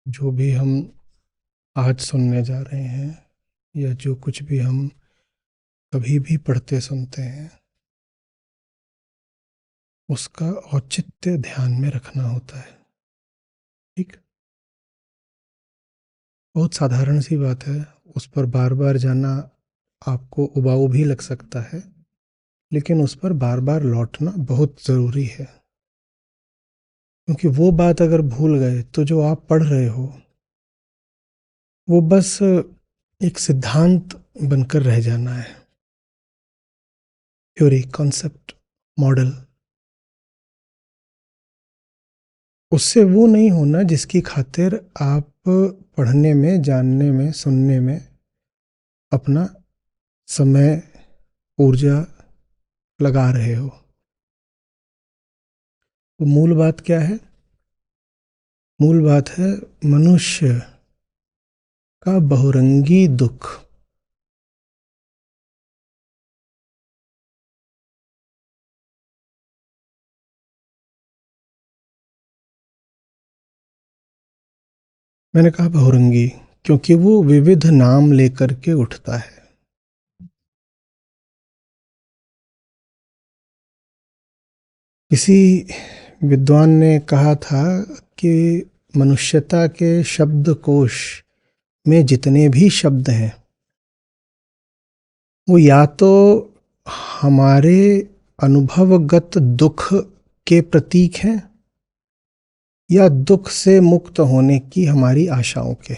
जो भी हम आज सुनने जा रहे हैं या जो कुछ भी हम कभी भी पढ़ते सुनते हैं उसका औचित्य ध्यान में रखना होता है। ठीक। बहुत साधारण सी बात है। उस पर बार बार जाना आपको उबाऊ भी लग सकता है, लेकिन उस पर बार बार लौटना बहुत ज़रूरी है। क्योंकि वो बात अगर भूल गए तो जो आप पढ़ रहे हो वो बस एक सिद्धांत बनकर रह जाना है। Theory, concept, model. उससे वो नहीं होना जिसकी खातिर आप पढ़ने में, जानने में, सुनने में अपना समय, ऊर्जा लगा रहे हो। तो मूल बात क्या है? मूल बात है मनुष्य का बहुरंगी दुख। मैंने कहा बहुरंगी क्योंकि वो विविध नाम लेकर के उठता है। किसी विद्वान ने कहा था कि मनुष्यता के शब्दकोश में जितने भी शब्द हैं वो या तो हमारे अनुभवगत दुख के प्रतीक हैं या दुख से मुक्त होने की हमारी आशाओं के।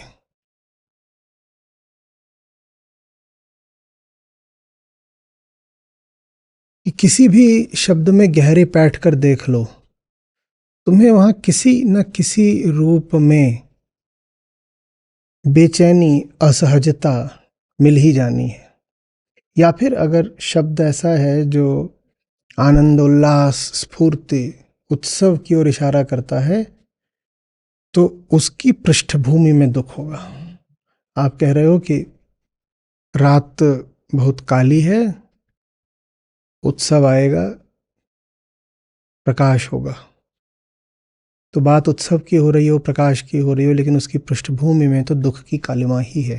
कि किसी भी शब्द में गहरे बैठ कर देख लो, तुम्हें वहां किसी न किसी रूप में बेचैनी, असहजता मिल ही जानी है। या फिर अगर शब्द ऐसा है जो आनंद, उल्लास, स्फूर्ति, उत्सव की ओर इशारा करता है तो उसकी पृष्ठभूमि में दुख होगा। आप कह रहे हो कि रात बहुत काली है, उत्सव आएगा, प्रकाश होगा। तो बात उत्सव की हो रही हो, प्रकाश की हो रही हो, लेकिन उसकी पृष्ठभूमि में तो दुख की कालिमा ही है।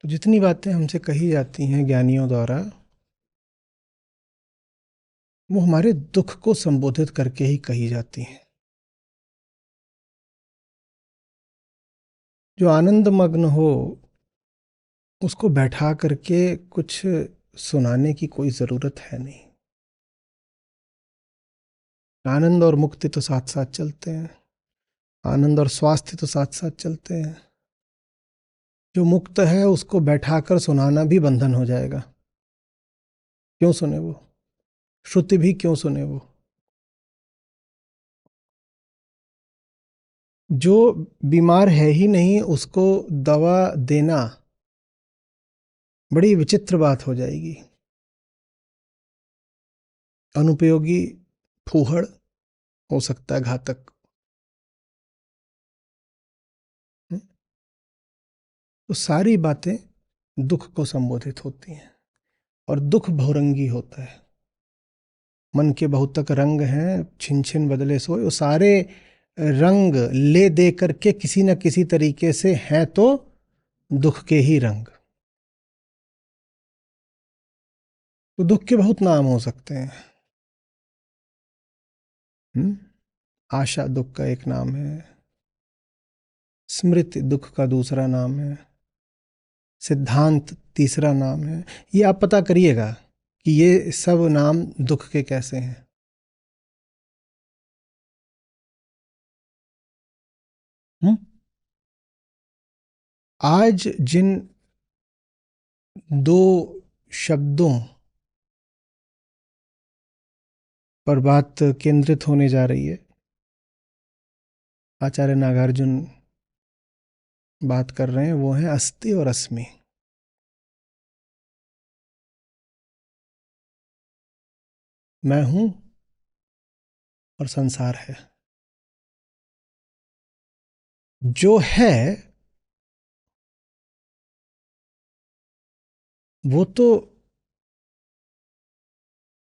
तो जितनी बातें हमसे कही जाती हैं ज्ञानियों द्वारा वो हमारे दुख को संबोधित करके ही कही जाती हैं। जो आनंद मग्न हो उसको बैठा करके कुछ सुनाने की कोई ज़रूरत है नहीं। आनंद और मुक्ति तो साथ साथ चलते हैं, आनंद और स्वास्थ्य तो साथ साथ चलते हैं। जो मुक्त है उसको बैठाकर सुनाना भी बंधन हो जाएगा। क्यों सुने वो? श्रुति भी क्यों सुने वो? जो बीमार है ही नहीं उसको दवा देना बड़ी विचित्र बात हो जाएगी। अनुपयोगी, फूहड़, हो सकता है घातक। तो सारी बातें दुख को संबोधित होती हैं और दुख बहुरंगी होता है। मन के बहुतक रंग हैं, छिन छिन बदले सोए। वो सारे रंग ले दे करके किसी न किसी तरीके से हैं तो दुख के ही रंग। तो दुख के बहुत नाम हो सकते हैं। आशा दुख का एक नाम है, स्मृति दुख का दूसरा नाम है, सिद्धांत तीसरा नाम है। ये आप पता करिएगा कि ये सब नाम दुख के कैसे हैं। हुँ? आज जिन दो शब्दों पर बात केंद्रित होने जा रही है, आचार्य नागार्जुन बात कर रहे हैं, वो है अस्ति और अस्मि। मैं हूं और संसार है। जो है वो तो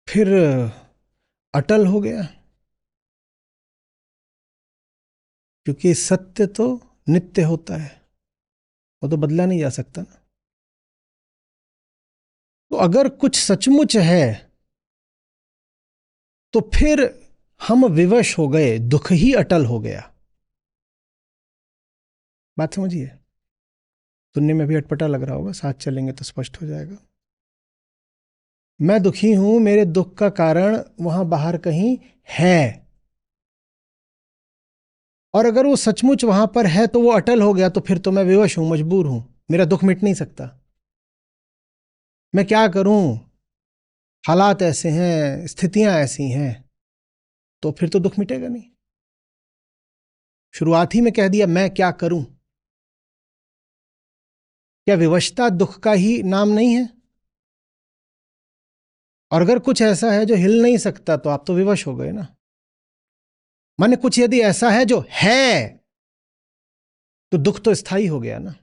फिर अटल हो गया। क्योंकि सत्य तो नित्य होता है, वो तो बदला नहीं जा सकता ना। तो अगर कुछ सचमुच है तो फिर हम विवश हो गए, दुख ही अटल हो गया। बात समझिए। सुनने में भी अटपटा लग रहा होगा, साथ चलेंगे तो स्पष्ट हो जाएगा। मैं दुखी हूं, मेरे दुख का कारण वहां बाहर कहीं है, और अगर वो सचमुच वहां पर है तो वो अटल हो गया, तो फिर तो मैं विवश हूं, मजबूर हूं, मेरा दुख मिट नहीं सकता। मैं क्या करूं, हालात ऐसे हैं, स्थितियां ऐसी हैं, तो फिर तो दुख मिटेगा नहीं। शुरुआत ही में कह दिया मैं क्या करूं। क्या विवशता दुख का ही नाम नहीं है? और अगर कुछ ऐसा है जो हिल नहीं सकता तो आप तो विवश हो गए ना। माने कुछ यदि ऐसा है जो है तो दुख तो स्थायी हो गया ना।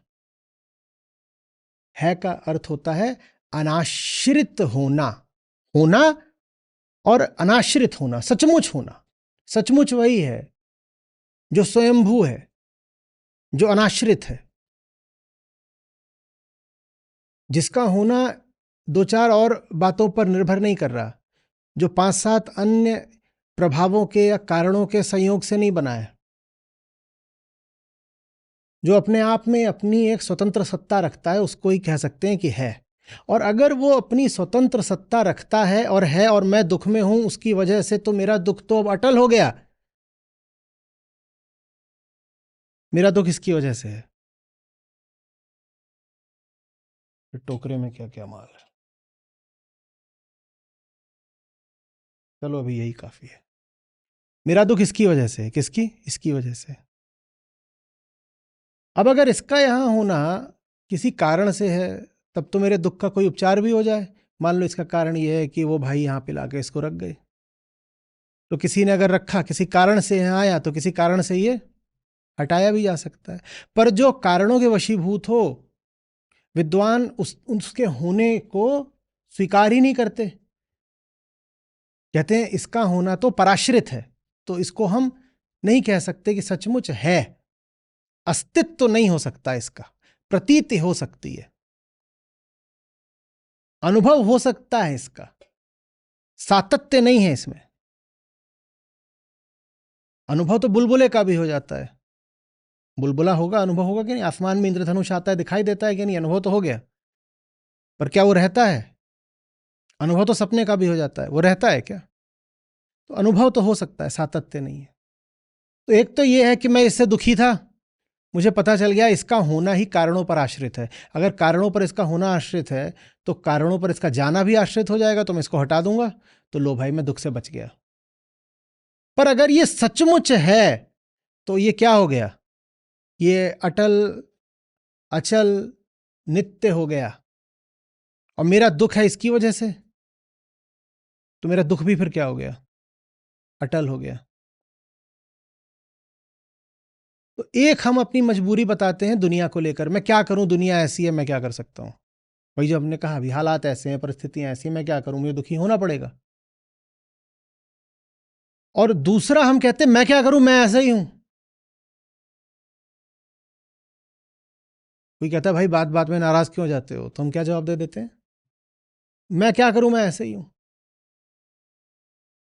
है का अर्थ होता है अनाश्रित होना, होना और अनाश्रित होना, सचमुच होना। सचमुच वही है जो स्वयंभू है, जो अनाश्रित है, जिसका होना दो चार और बातों पर निर्भर नहीं कर रहा, जो पांच सात अन्य प्रभावों के या कारणों के संयोग से नहीं बना है, जो अपने आप में अपनी एक स्वतंत्र सत्ता रखता है, उसको ही कह सकते हैं कि है। और अगर वो अपनी स्वतंत्र सत्ता रखता है और मैं दुख में हूं उसकी वजह से, तो मेरा दुख तो अब अटल हो गया। मेरा दुख इसकी वजह से है। टोकरे में क्या क्या माल है, चलो अभी यही काफी है। मेरा दुख इसकी वजह से है। किसकी? इसकी वजह से। अब अगर इसका यहां होना किसी कारण से है, तब तो मेरे दुख का कोई उपचार भी हो जाए। मान लो इसका कारण यह है कि वो भाई यहां पे लाके इसको रख गए, तो किसी ने अगर रखा, किसी कारण से यहाँ आया, तो किसी कारण से ये हटाया भी जा सकता है। पर जो कारणों के वशीभूत हो, विद्वान उसके होने को स्वीकार ही नहीं करते। कहते हैं इसका होना तो पराश्रित है, तो इसको हम नहीं कह सकते कि सचमुच है। अस्तित्व तो नहीं हो सकता इसका, प्रतीति हो सकती है, अनुभव हो सकता है इसका, सातत्य नहीं है इसमें। अनुभव तो बुलबुले का भी हो जाता है। बुलबुला होगा, अनुभव होगा कि नहीं? आसमान में इंद्रधनुष आता है, दिखाई देता है कि नहीं? अनुभव तो हो गया, पर क्या वो रहता है? अनुभव तो सपने का भी हो जाता है, वो रहता है क्या? तो अनुभव तो हो सकता है, सातत्य नहीं है। तो एक तो ये है कि मैं इससे दुखी था, मुझे पता चल गया इसका होना ही कारणों पर आश्रित है। अगर कारणों पर इसका होना आश्रित है, तो कारणों पर इसका जाना भी आश्रित हो जाएगा, तो मैं इसको हटा दूंगा, तो लो भाई मैं दुख से बच गया। पर अगर ये सचमुच है तो ये क्या हो गया? ये अटल, अचल, नित्य हो गया, और मेरा दुख है इसकी वजह से, तो मेरा दुख भी फिर क्या हो गया? अटल हो गया। तो एक हम अपनी मजबूरी बताते हैं दुनिया को लेकर, मैं क्या करूं, दुनिया ऐसी है, मैं क्या कर सकता हूं। वही जो हमने कहा, अभी हालात ऐसे हैं, परिस्थितियां ऐसी हैं, मैं क्या करूं, मुझे दुखी होना पड़ेगा। और दूसरा हम कहते हैं मैं क्या करूं, मैं ऐसा ही हूं। कोई कहता है भाई बात बात में नाराज क्यों हो जाते हो, तो हम क्या जवाब दे देते हैं? मैं क्या करूं, मैं ऐसे ही हूं।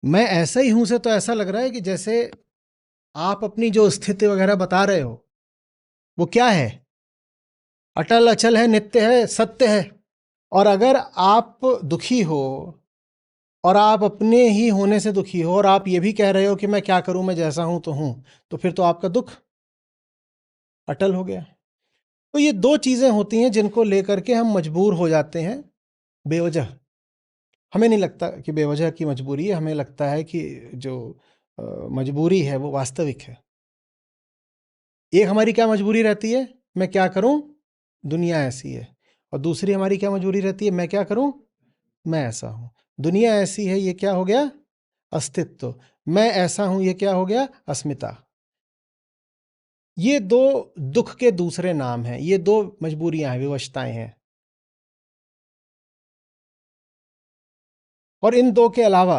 मैं ऐसा ही हूं से तो ऐसा लग रहा है कि जैसे आप अपनी जो स्थिति वगैरह बता रहे हो, वो क्या है? अटल, अचल है, नित्य है, सत्य है। और अगर आप दुखी हो, और आप अपने ही होने से दुखी हो, और आप ये भी कह रहे हो कि मैं क्या करूं, मैं जैसा हूं तो हूं, तो फिर तो आपका दुख अटल हो गया। तो ये दो चीजें होती हैं जिनको लेकर के हम मजबूर हो जाते हैं बेवजह। हमें नहीं लगता कि बेवजह की मजबूरी है, हमें लगता है कि जो मजबूरी है वो वास्तविक है। एक हमारी क्या मजबूरी रहती है? मैं क्या करूं, दुनिया ऐसी है। और दूसरी हमारी क्या मजबूरी रहती है? मैं क्या करूं, मैं ऐसा हूं। दुनिया ऐसी है, ये क्या हो गया? अस्तित्व। मैं ऐसा हूं, ये क्या हो गया? अस्मिता। ये दो दुख के दूसरे नाम हैं, ये दो मजबूरियां हैं, विवशताएं हैं। और इन दो के अलावा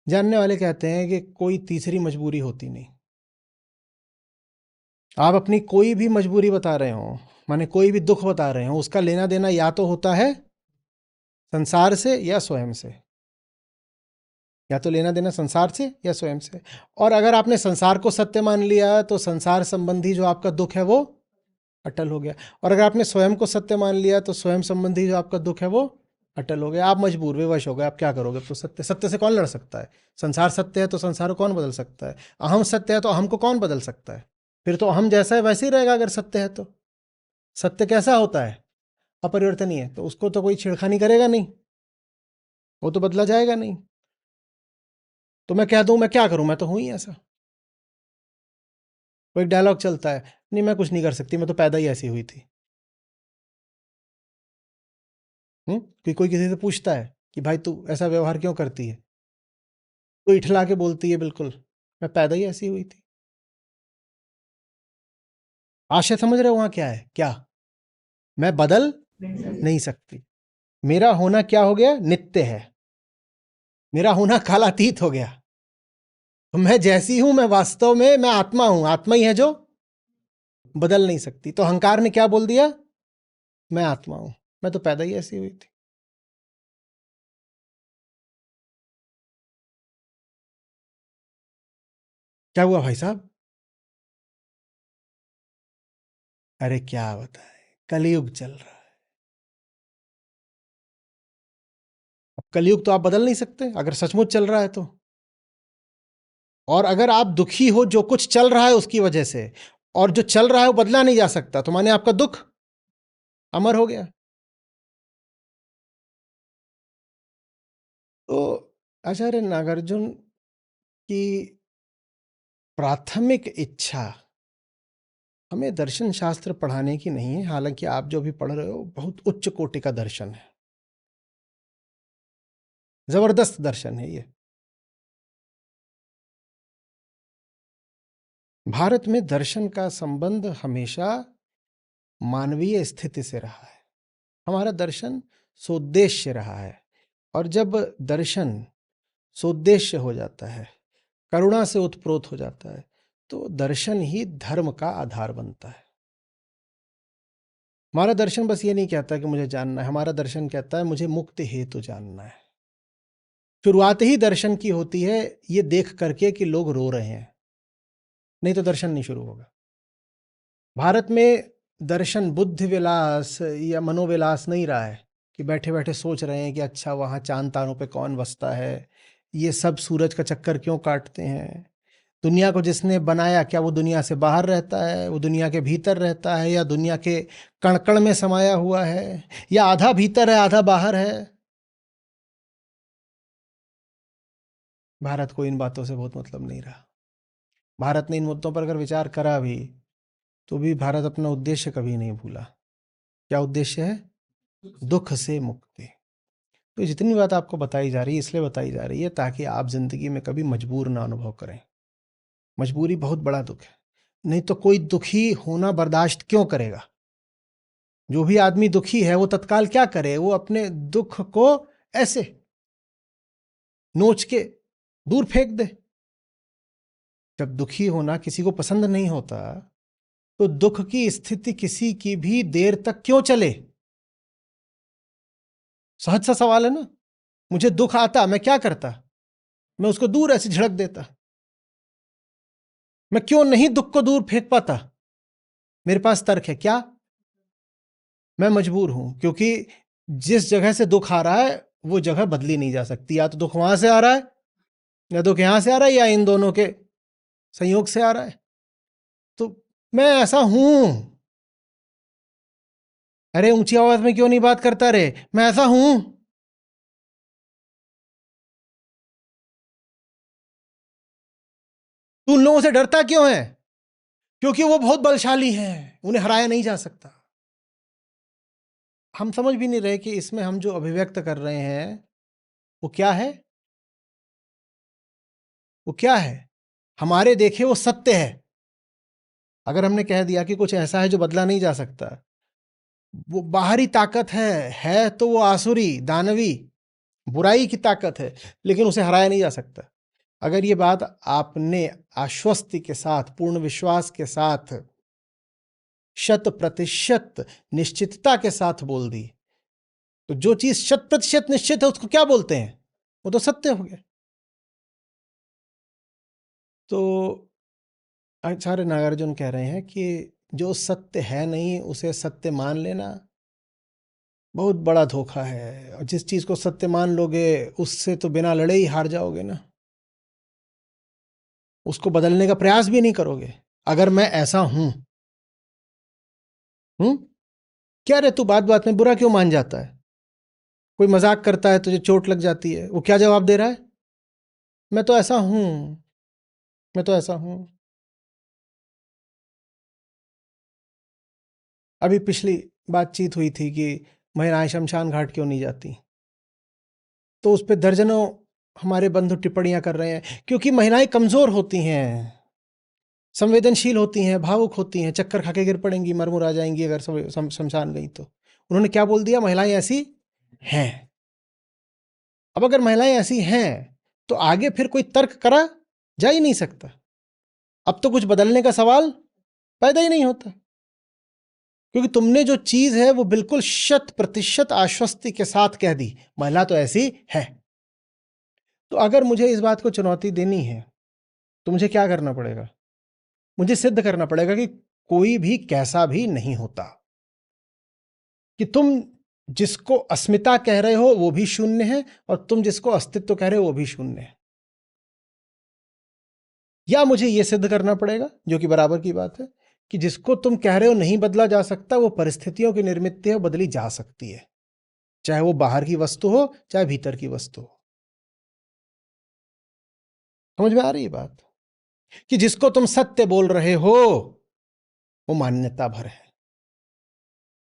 जानने वाले कहते हैं कि कोई तीसरी मजबूरी होती नहीं। आप अपनी कोई भी मजबूरी बता रहे हो, माने कोई भी दुख बता रहे हो, उसका लेना देना या तो होता है संसार से या स्वयं से, या तो लेना देना संसार से या स्वयं से। और अगर आपने संसार को सत्य मान लिया तो संसार संबंधी जो आपका दुख है वो अटल हो गया, और अगर आपने स्वयं को सत्य मान लिया तो स्वयं संबंधी जो आपका दुख है वो अटल हो गया। आप मजबूर विवश हो गए, आप क्या करोगे? तो सत्य, सत्य से कौन लड़ सकता है? संसार सत्य है तो संसार को कौन बदल सकता है? अहम सत्य है तो अहम को कौन बदल सकता है? फिर तो अहम जैसा है वैसे ही रहेगा अगर सत्य है तो। सत्य कैसा होता है? अपरिवर्तनीय है, तो उसको तो कोई छेड़खानी करेगा नहीं, वो तो बदला जाएगा नहीं। तो मैं कह दूं मैं क्या करूं, मैं तो हूं ही ऐसा। वो एक डायलॉग चलता है, नहीं मैं कुछ नहीं कर सकती, मैं तो पैदा ही ऐसी हुई थी। कि कोई किसी से पूछता है कि भाई तू ऐसा व्यवहार क्यों करती है, तो इठला के बोलती है बिल्कुल, मैं पैदा ही ऐसी हुई थी। आशय समझ रहे हो वहां क्या है? क्या मैं बदल नहीं सकती? मेरा होना क्या हो गया? नित्य है। मेरा होना कालातीत हो गया। तो मैं जैसी हूं, मैं वास्तव में मैं आत्मा हूं, आत्मा ही है जो बदल नहीं सकती। तो अहंकार ने क्या बोल दिया? मैं आत्मा हूं, मैं तो पैदा ही ऐसी हुई थी। क्या हुआ भाई साहब? अरे क्या बताए, कलयुग चल रहा है। अब कलयुग तो आप बदल नहीं सकते अगर सचमुच चल रहा है तो। और अगर आप दुखी हो जो कुछ चल रहा है उसकी वजह से, और जो चल रहा है वो बदला नहीं जा सकता, तो माने आपका दुख अमर हो गया। तो आचार्य नागार्जुन की प्राथमिक इच्छा हमें दर्शन शास्त्र पढ़ाने की नहीं है, हालांकि आप जो भी पढ़ रहे हो बहुत उच्च कोटि का दर्शन है, जबरदस्त दर्शन है ये। भारत में दर्शन का संबंध हमेशा मानवीय स्थिति से रहा है। हमारा दर्शन सोद्देश्य रहा है, और जब दर्शन सोद्देश्य हो जाता है, करुणा से उत्प्रोत हो जाता है, तो दर्शन ही धर्म का आधार बनता है। हमारा दर्शन बस ये नहीं कहता कि मुझे जानना है, हमारा दर्शन कहता है मुझे मुक्ति हेतु जानना है। शुरुआत ही दर्शन की होती है ये देख करके कि लोग रो रहे हैं, नहीं तो दर्शन नहीं शुरू होगा। भारत में दर्शन बुद्धि विलास या मनोविलास नहीं रहा है कि बैठे बैठे सोच रहे हैं कि अच्छा वहाँ चांद तारों पे कौन बसता है, ये सब सूरज का चक्कर क्यों काटते हैं, दुनिया को जिसने बनाया क्या वो दुनिया से बाहर रहता है, वो दुनिया के भीतर रहता है, या दुनिया के कण कण में समाया हुआ है, या आधा भीतर है आधा बाहर है। भारत को इन बातों से बहुत मतलब नहीं रहा। भारत ने इन मुद्दों पर अगर विचार करा भी तो भी भारत अपना उद्देश्य कभी नहीं भूला। क्या उद्देश्य है? दुख से मुक्ति। तो जितनी बात आपको बताई जा रही है इसलिए बताई जा रही है ताकि आप जिंदगी में कभी मजबूर ना अनुभव करें। मजबूरी बहुत बड़ा दुख है, नहीं तो कोई दुखी होना बर्दाश्त क्यों करेगा? जो भी आदमी दुखी है वो तत्काल क्या करे? वो अपने दुख को ऐसे नोच के दूर फेंक दे। जब दुखी होना किसी को पसंद नहीं होता तो दुख की स्थिति किसी की भी देर तक क्यों चले? सहज सा सवाल है ना। मुझे दुख आता, मैं क्या करता? मैं उसको दूर ऐसे झड़क देता। मैं क्यों नहीं दुख को दूर फेंक पाता? मेरे पास तर्क है। क्या? मैं मजबूर हूं, क्योंकि जिस जगह से दुख आ रहा है वो जगह बदली नहीं जा सकती। या तो दुख वहां से आ रहा है, या दुख यहां से आ रहा है, या इन दोनों के संयोग से आ रहा है। तो मैं ऐसा हूं। अरे ऊंची आवाज में क्यों नहीं बात करता रे? मैं ऐसा हूं। तू उन लोगों से डरता क्यों है? क्योंकि वो बहुत बलशाली हैं, उन्हें हराया नहीं जा सकता। हम समझ भी नहीं रहे कि इसमें हम जो अभिव्यक्त कर रहे हैं वो क्या है। वो क्या है? हमारे देखे वो सत्य है। अगर हमने कह दिया कि कुछ ऐसा है जो बदला नहीं जा सकता, वो बाहरी ताकत है तो वो आसुरी दानवी बुराई की ताकत है, लेकिन उसे हराया नहीं जा सकता। अगर ये बात आपने आश्वस्ति के साथ, पूर्ण विश्वास के साथ 100% निश्चितता के साथ बोल दी, तो जो चीज 100% निश्चित है उसको क्या बोलते हैं? वो तो सत्य हो गया। तो आचार्य नागार्जुन कह रहे हैं कि जो सत्य है नहीं उसे सत्य मान लेना बहुत बड़ा धोखा है, और जिस चीज को सत्य मान लोगे उससे तो बिना लड़े ही हार जाओगे ना, उसको बदलने का प्रयास भी नहीं करोगे। अगर मैं ऐसा हूं, क्या रे तू बात बात में बुरा क्यों मान जाता है? कोई मजाक करता है तुझे चोट लग जाती है, वो क्या जवाब दे रहा है? मैं तो ऐसा हूं, मैं तो ऐसा हूं। अभी पिछली बातचीत हुई थी कि महिलाएं शमशान घाट क्यों नहीं जाती, तो उस पर दर्जनों हमारे बंधु टिप्पणियां कर रहे हैं, क्योंकि महिलाएं कमजोर होती हैं, संवेदनशील होती हैं, भावुक होती हैं, चक्कर खा के गिर पड़ेंगी, मरमुरा जाएंगी अगर शमशान गई तो। उन्होंने क्या बोल दिया? महिलाएं ऐसी हैं। अब अगर महिलाएं ऐसी हैं तो आगे फिर कोई तर्क करा जा ही नहीं सकता। अब तो कुछ बदलने का सवाल पैदा ही नहीं होता, क्योंकि तुमने जो चीज है वो बिल्कुल 100% आश्वस्ति के साथ कह दी, महिला तो ऐसी है। तो अगर मुझे इस बात को चुनौती देनी है तो मुझे क्या करना पड़ेगा? मुझे सिद्ध करना पड़ेगा कि कोई भी कैसा भी नहीं होता, कि तुम जिसको अस्मिता कह रहे हो वो भी शून्य है, और तुम जिसको अस्तित्व कह रहे हो वो भी शून्य है। या मुझे यह सिद्ध करना पड़ेगा, जो कि बराबर की बात है, कि जिसको तुम कह रहे हो नहीं बदला जा सकता, वो परिस्थितियों की निर्मित है, बदली जा सकती है, चाहे वो बाहर की वस्तु हो चाहे भीतर की वस्तु हो। समझ में आ रही है बात? कि जिसको तुम सत्य बोल रहे हो वो मान्यता भर है,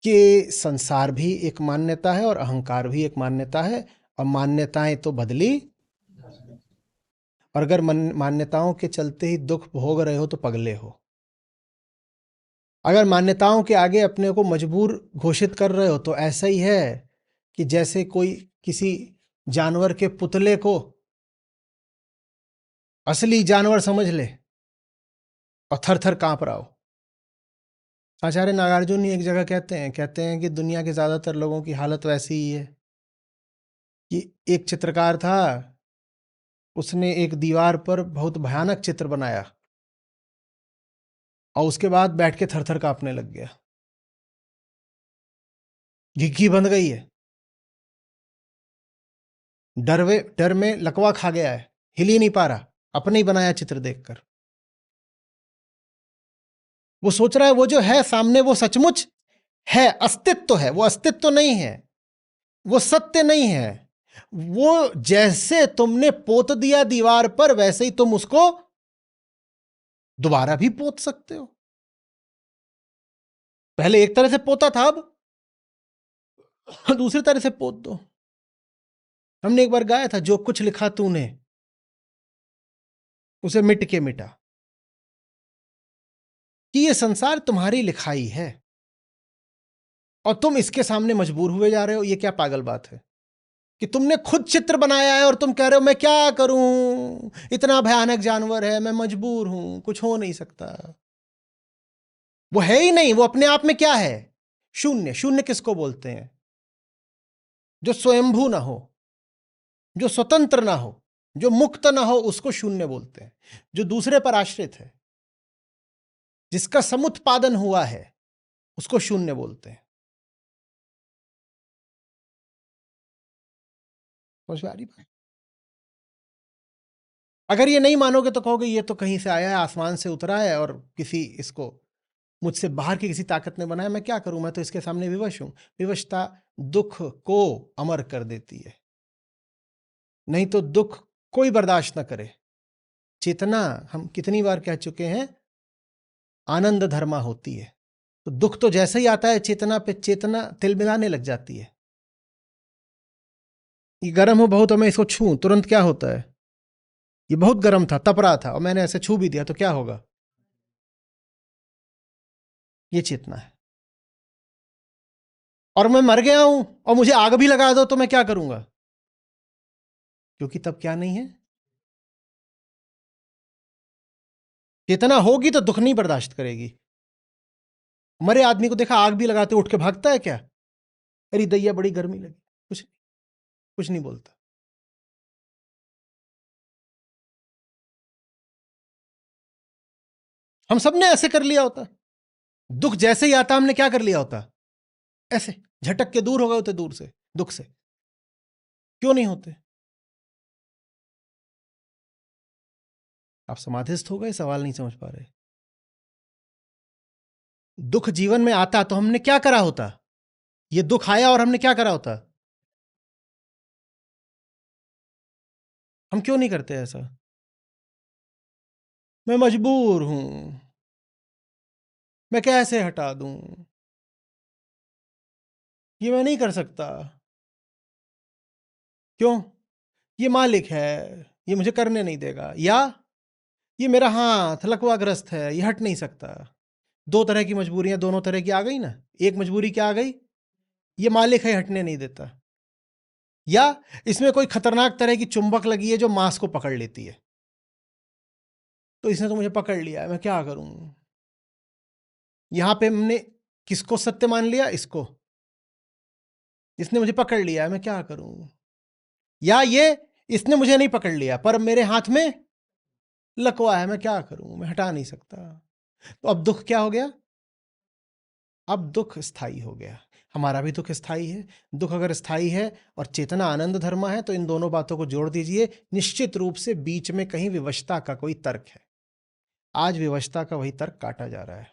कि संसार भी एक मान्यता है और अहंकार भी एक मान्यता है, और मान्यताएं तो बदली, और अगर मान्यताओं के चलते ही दुख भोग रहे हो तो पगले हो। अगर मान्यताओं के आगे अपने को मजबूर घोषित कर रहे हो तो ऐसा ही है कि जैसे कोई किसी जानवर के पुतले को असली जानवर समझ ले और थर थर कांप रहा हो। आचार्य नागार्जुन एक जगह कहते हैं कि दुनिया के ज्यादातर लोगों की हालत वैसी ही है कि एक चित्रकार था, उसने एक दीवार पर बहुत भयानक चित्र बनाया और उसके बाद बैठ के थर थर कांपने लग गया, घिघी बंध गई है, डर में लकवा खा गया है, हिल ही नहीं पा रहा अपने ही बनाया चित्र देखकर। वो सोच रहा है वो जो है सामने वो सचमुच है, अस्तित्व है, वो अस्तित्व नहीं है, वो सत्य नहीं है। वो जैसे तुमने पोत दिया दीवार पर वैसे ही तुम उसको दोबारा भी पोत सकते हो। पहले एक तरह से पोता था, अब दूसरी तरह से पोत दो। हमने एक बार गाया था, जो कुछ लिखा तूने उसे मिट के मिटा, कि ये संसार तुम्हारी लिखाई है और तुम इसके सामने मजबूर हुए जा रहे हो। ये क्या पागल बात है कि तुमने खुद चित्र बनाया है और तुम कह रहे हो मैं क्या करूं, इतना भयानक जानवर है, मैं मजबूर हूं, कुछ हो नहीं सकता। वो है ही नहीं, वो अपने आप में क्या है? शून्य। शून्य किसको बोलते हैं? जो स्वयंभू ना हो, जो स्वतंत्र ना हो, जो मुक्त ना हो, उसको शून्य बोलते हैं। जो दूसरे पर आश्रित है, जिसका समुत्पादन हुआ है, उसको शून्य बोलते हैं। समझ में आ रही बात? अगर ये नहीं मानोगे तो कहोगे ये तो कहीं से आया है, आसमान से उतरा है और किसी इसको मुझसे बाहर की किसी ताकत ने बनाया, मैं क्या करूं, मैं तो इसके सामने विवश हूं। विवशता दुख को अमर कर देती है, नहीं तो दुख कोई बर्दाश्त ना करे। चेतना, हम कितनी बार कह चुके हैं, आनंद धर्मा होती है। तो दुख तो जैसे ही आता है चेतना पे, चेतना तिलमिलाने लग जाती है। ये गर्म हो बहुत और मैं इसको छूं, तुरंत क्या होता है? ये बहुत गर्म था, तप रहा था, और मैंने ऐसे छू भी दिया तो क्या होगा? ये चेतना है। और मैं मर गया हूं और मुझे आग भी लगा दो तो मैं क्या करूंगा? क्योंकि तब क्या नहीं है? चेतना होगी तो दुख नहीं बर्दाश्त करेगी। मरे आदमी को देखा आग भी लगाते उठ के भागता है क्या? अरे दैया बड़ी गर्मी लगी, कुछ नहीं बोलता। हम सब ने ऐसे कर लिया होता। दुख जैसे ही आता हमने क्या कर लिया होता? ऐसे झटक के दूर हो गए होते दूर से दुख से। क्यों नहीं होते? आप समाधिस्थ हो गए, सवाल नहीं समझ पा रहे। दुख जीवन में आता तो हमने क्या करा होता? ये दुख आया और हमने क्या करा होता? हम क्यों नहीं करते ऐसा? मैं मजबूर हूं, मैं कैसे हटा दूं, ये मैं नहीं कर सकता। क्यों? ये मालिक है, ये मुझे करने नहीं देगा, या ये मेरा हाथ लकवाग्रस्त है, ये हट नहीं सकता। दो तरह की मजबूरियां दोनों तरह की आ गई ना। एक मजबूरी क्या आ गई? ये मालिक है, हटने नहीं देता। या इसमें कोई खतरनाक तरह की चुंबक लगी है जो मांस को पकड़ लेती है, तो इसने तो मुझे पकड़ लिया है, मैं क्या करूं? यहां पे हमने किसको सत्य मान लिया? इसको। इसने मुझे पकड़ लिया है, मैं क्या करूं? या ये इसने मुझे नहीं पकड़ लिया पर मेरे हाथ में लकवा है, मैं क्या करूं? मैं हटा नहीं सकता। तो अब दुख क्या हो गया? अब दुख स्थायी हो गया। हमारा भी दुख स्थायी है। दुख अगर स्थायी है और चेतना आनंद धर्म है तो इन दोनों बातों को जोड़ दीजिए, निश्चित रूप से बीच में कहीं विवशता का कोई तर्क है। आज विवशता का वही तर्क काटा जा रहा है।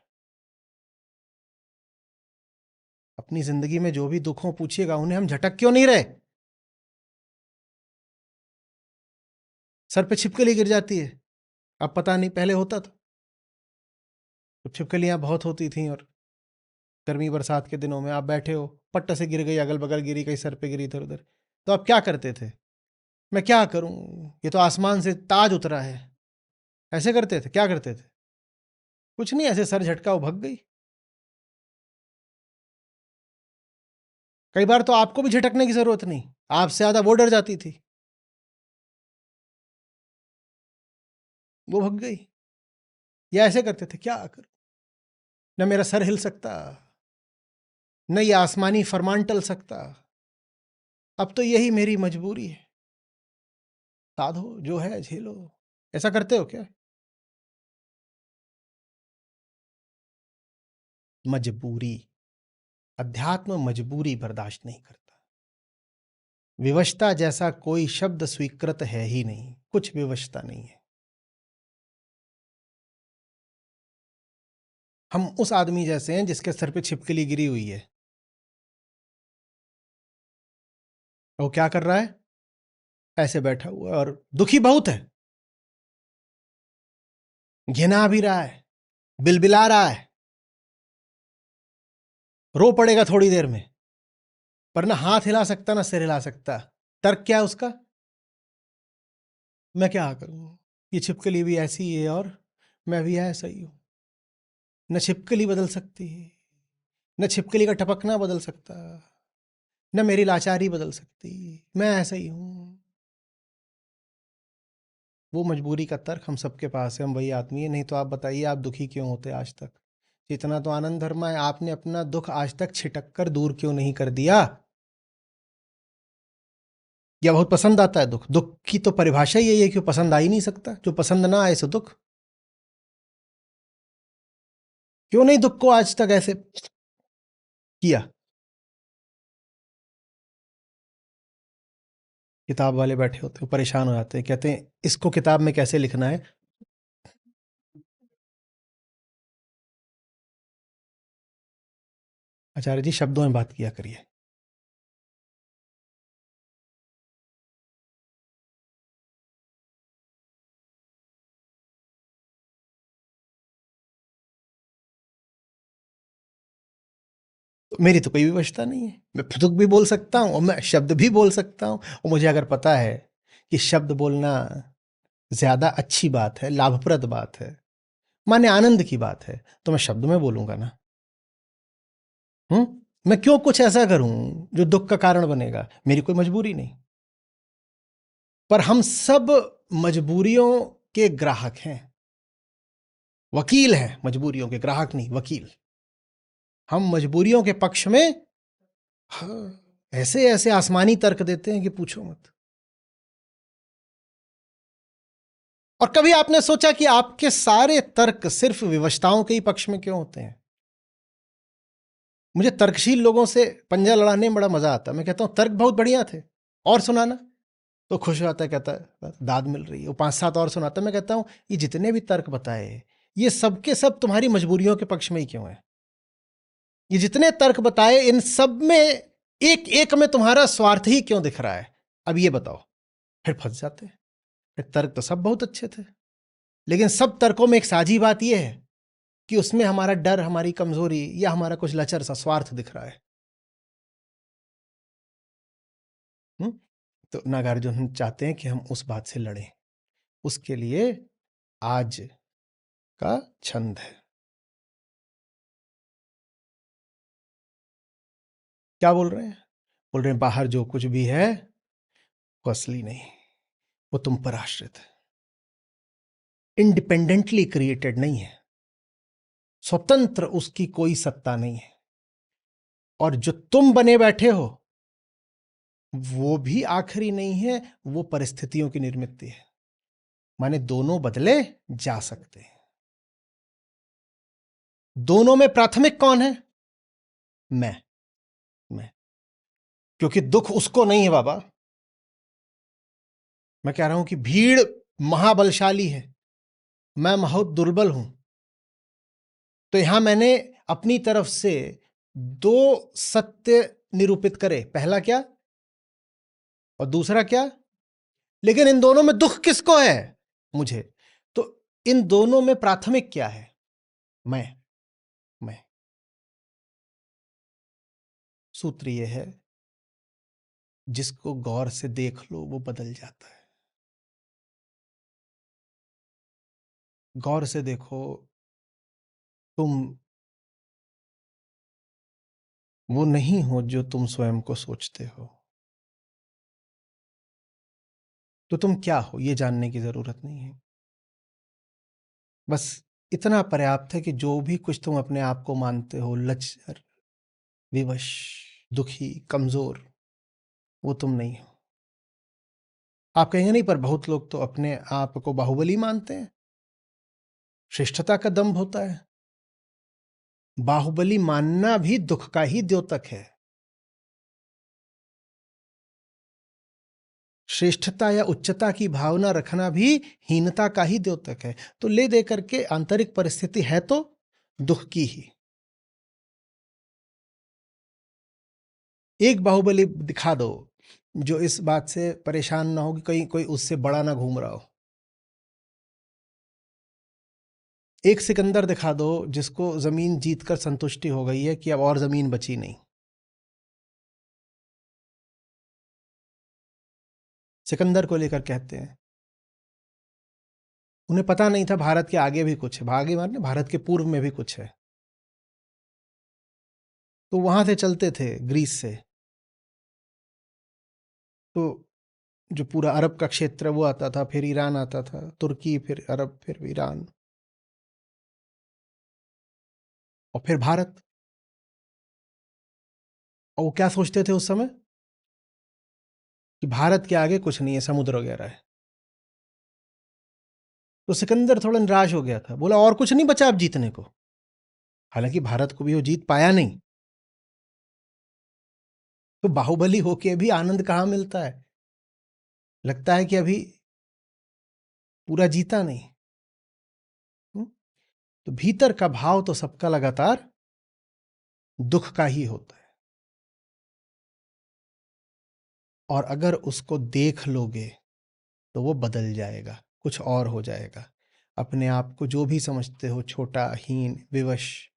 अपनी जिंदगी में जो भी दुख हो पूछिएगा उन्हें हम झटक क्यों नहीं रहे? सर पे छिपकली गिर जाती है, अब पता नहीं, पहले होता था तो छिपकलियां बहुत होती थी, और गर्मी बरसात के दिनों में आप बैठे हो, पट्टा से गिर गई, अगल बगल गिरी, कहीं सर पे गिरी, इधर उधर, तो आप क्या करते थे? मैं क्या करूं, ये तो आसमान से ताज उतरा है, ऐसे करते थे। क्या करते थे? कुछ नहीं, ऐसे सर झटका, वो भग गई। कई बार तो आपको भी झटकने की जरूरत नहीं, आपसे ज्यादा वो डर जाती थी, वो भग गई। या ऐसे करते थे, क्या करूं, न मेरा सर हिल सकता, न ये आसमानी फरमान टल सकता, अब तो यही मेरी मजबूरी है, साधो जो है झेलो। ऐसा करते हो क्या? मजबूरी, अध्यात्म मजबूरी बर्दाश्त नहीं करता। विवशता जैसा कोई शब्द स्वीकृत है ही नहीं, कुछ विवशता नहीं है। हम उस आदमी जैसे हैं जिसके सर पे छिपकली गिरी हुई है, वो क्या कर रहा है? ऐसे बैठा हुआ है और दुखी बहुत है, घिना भी रहा है, बिलबिला रहा है, रो पड़ेगा थोड़ी देर में, पर ना हाथ हिला सकता ना सिर हिला सकता। तर्क क्या है उसका? मैं क्या करूं, ये छिपकली भी ऐसी ही है और मैं भी ऐसा ही हूं। न छिपकली बदल सकती है, न छिपकली का टपकना बदल सकता, न मेरी लाचारी बदल सकती, मैं ऐसा ही हूं। वो मजबूरी का तर्क हम सबके पास है, हम वही आदमी है। नहीं तो आप बताइए, आप दुखी क्यों होते आज तक? इतना तो आनंद धर्मा है, आपने अपना दुख आज तक छिटक कर दूर क्यों नहीं कर दिया? या बहुत पसंद आता है दुख? दुख की तो परिभाषा ही यही है कि वो पसंद आ ही नहीं सकता। जो पसंद ना आए सो दुख। क्यों नहीं दुख को आज तक ऐसे किया? किताब वाले बैठे होते हैं, परेशान हो जाते हैं, कहते हैं इसको किताब में कैसे लिखना है। आचार्य जी, शब्दों में बात किया करिए। तो मेरी तो कोई विवशता नहीं है, मैं फुदुक भी बोल सकता हूँ और मैं शब्द भी बोल सकता हूँ। और मुझे अगर पता है कि शब्द बोलना ज्यादा अच्छी बात है, लाभप्रद बात है, माने आनंद की बात है, तो मैं शब्द में बोलूंगा ना। मैं क्यों कुछ ऐसा करूं जो दुख का कारण बनेगा? मेरी कोई मजबूरी नहीं। पर हम सब मजबूरियों के ग्राहक हैं, वकील हैं मजबूरियों के, ग्राहक नहीं, वकील। हम मजबूरियों के पक्ष में हाँ, ऐसे ऐसे आसमानी तर्क देते हैं कि पूछो मत। और कभी आपने सोचा कि आपके सारे तर्क सिर्फ विवशताओं के ही पक्ष में क्यों होते हैं? मुझे तर्कशील लोगों से पंजा लड़ाने में बड़ा मजा आता है। मैं कहता हूं तर्क बहुत बढ़िया थे, और सुनाना। तो खुश हो जाता है, कहता है दाद मिल रही है। वो 5-7 और सुनाता है। मैं कहता हूं ये जितने भी तर्क बताए, ये सबके सब तुम्हारी मजबूरियों के पक्ष में ही क्यों है? ये जितने तर्क बताए, इन सब में एक एक में तुम्हारा स्वार्थ ही क्यों दिख रहा है? अब ये बताओ। फिर फंस जाते हैं। फिर तर्क तो सब बहुत अच्छे थे, लेकिन सब तर्कों में एक साझी बात यह है कि उसमें हमारा डर, हमारी कमजोरी या हमारा कुछ लचर सा स्वार्थ दिख रहा है। हुँ? तो नागार्जुन चाहते हैं कि हम उस बात से लड़ें। उसके लिए आज का छंद है। क्या बोल रहे हैं? बोल रहे हैं बाहर जो कुछ भी है वो असली नहीं, वो तुम पर आश्रित है, इंडिपेंडेंटली क्रिएटेड नहीं है, स्वतंत्र उसकी कोई सत्ता नहीं है। और जो तुम बने बैठे हो वो भी आखिरी नहीं है, वो परिस्थितियों की निर्मित है। माने दोनों बदले जा सकते हैं। दोनों में प्राथमिक कौन है? मैं। क्योंकि दुख उसको नहीं है बाबा। मैं कह रहा हूं कि भीड़ महाबलशाली है, मैं बहुत दुर्बल हूं। तो यहां मैंने अपनी तरफ से 2 सत्य निरूपित करे। पहला क्या और दूसरा क्या? लेकिन इन दोनों में दुख किसको है? मुझे। तो इन दोनों में प्राथमिक क्या है? मैं। सूत्र यह है, जिसको गौर से देख लो वो बदल जाता है। गौर से देखो, तुम वो नहीं हो जो तुम स्वयं को सोचते हो। तो तुम क्या हो ये जानने की जरूरत नहीं है। बस इतना पर्याप्त है कि जो भी कुछ तुम अपने आप को मानते हो, लचर, विवश, दुखी, कमजोर, वो तुम नहीं हो। आप कहेंगे नहीं, पर बहुत लोग तो अपने आप को बाहुबली मानते हैं, श्रेष्ठता का दंभ होता है। बाहुबली मानना भी दुख का ही द्योतक है। श्रेष्ठता या उच्चता की भावना रखना भी हीनता का ही द्योतक है। तो ले दे करके आंतरिक परिस्थिति है तो दुख की ही। एक बाहुबली दिखा दो जो इस बात से परेशान ना हो कि कहीं कोई उससे बड़ा ना घूम रहा हो। एक सिकंदर दिखा दो जिसको जमीन जीतकर संतुष्टि हो गई है कि अब और जमीन बची नहीं। सिकंदर को लेकर कहते हैं उन्हें पता नहीं था भारत के आगे भी कुछ है, भागे मारने भारत के पूर्व में भी कुछ है। तो वहां से चलते थे ग्रीस से, तो जो पूरा अरब का क्षेत्र वो आता था, फिर ईरान आता था, तुर्की, फिर अरब, फिर ईरान, और फिर भारत। और वो क्या सोचते थे उस समय कि भारत के आगे कुछ नहीं है, समुद्र वगैरह है। तो सिकंदर थोड़ा निराश हो गया था, बोला और कुछ नहीं बचा अब जीतने को। हालांकि भारत को भी वो जीत पाया नहीं। तो बाहुबली होके भी आनंद कहाँ मिलता है? लगता है कि अभी पूरा जीता नहीं। हुँ? तो भीतर का भाव तो सबका लगातार दुख का ही होता है। और अगर उसको देख लोगे तो वो बदल जाएगा, कुछ और हो जाएगा। अपने आप को जो भी समझते हो छोटा, हीन, विवश,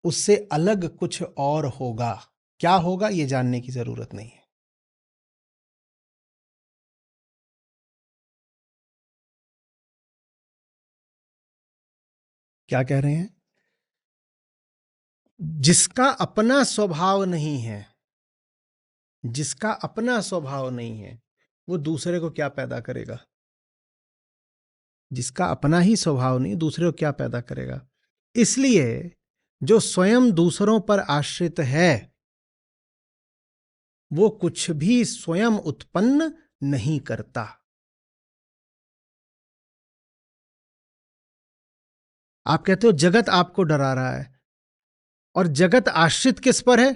उससे अलग कुछ और होगा। क्या होगा ये जानने की जरूरत नहीं है। क्या कह रहे हैं? जिसका अपना स्वभाव नहीं है, जिसका अपना स्वभाव नहीं है, वो दूसरे को क्या पैदा करेगा? जिसका अपना ही स्वभाव नहीं, दूसरे को क्या पैदा करेगा? इसलिए जो स्वयं दूसरों पर आश्रित है वो कुछ भी स्वयं उत्पन्न नहीं करता। आप कहते हो जगत आपको डरा रहा है, और जगत आश्रित किस पर है?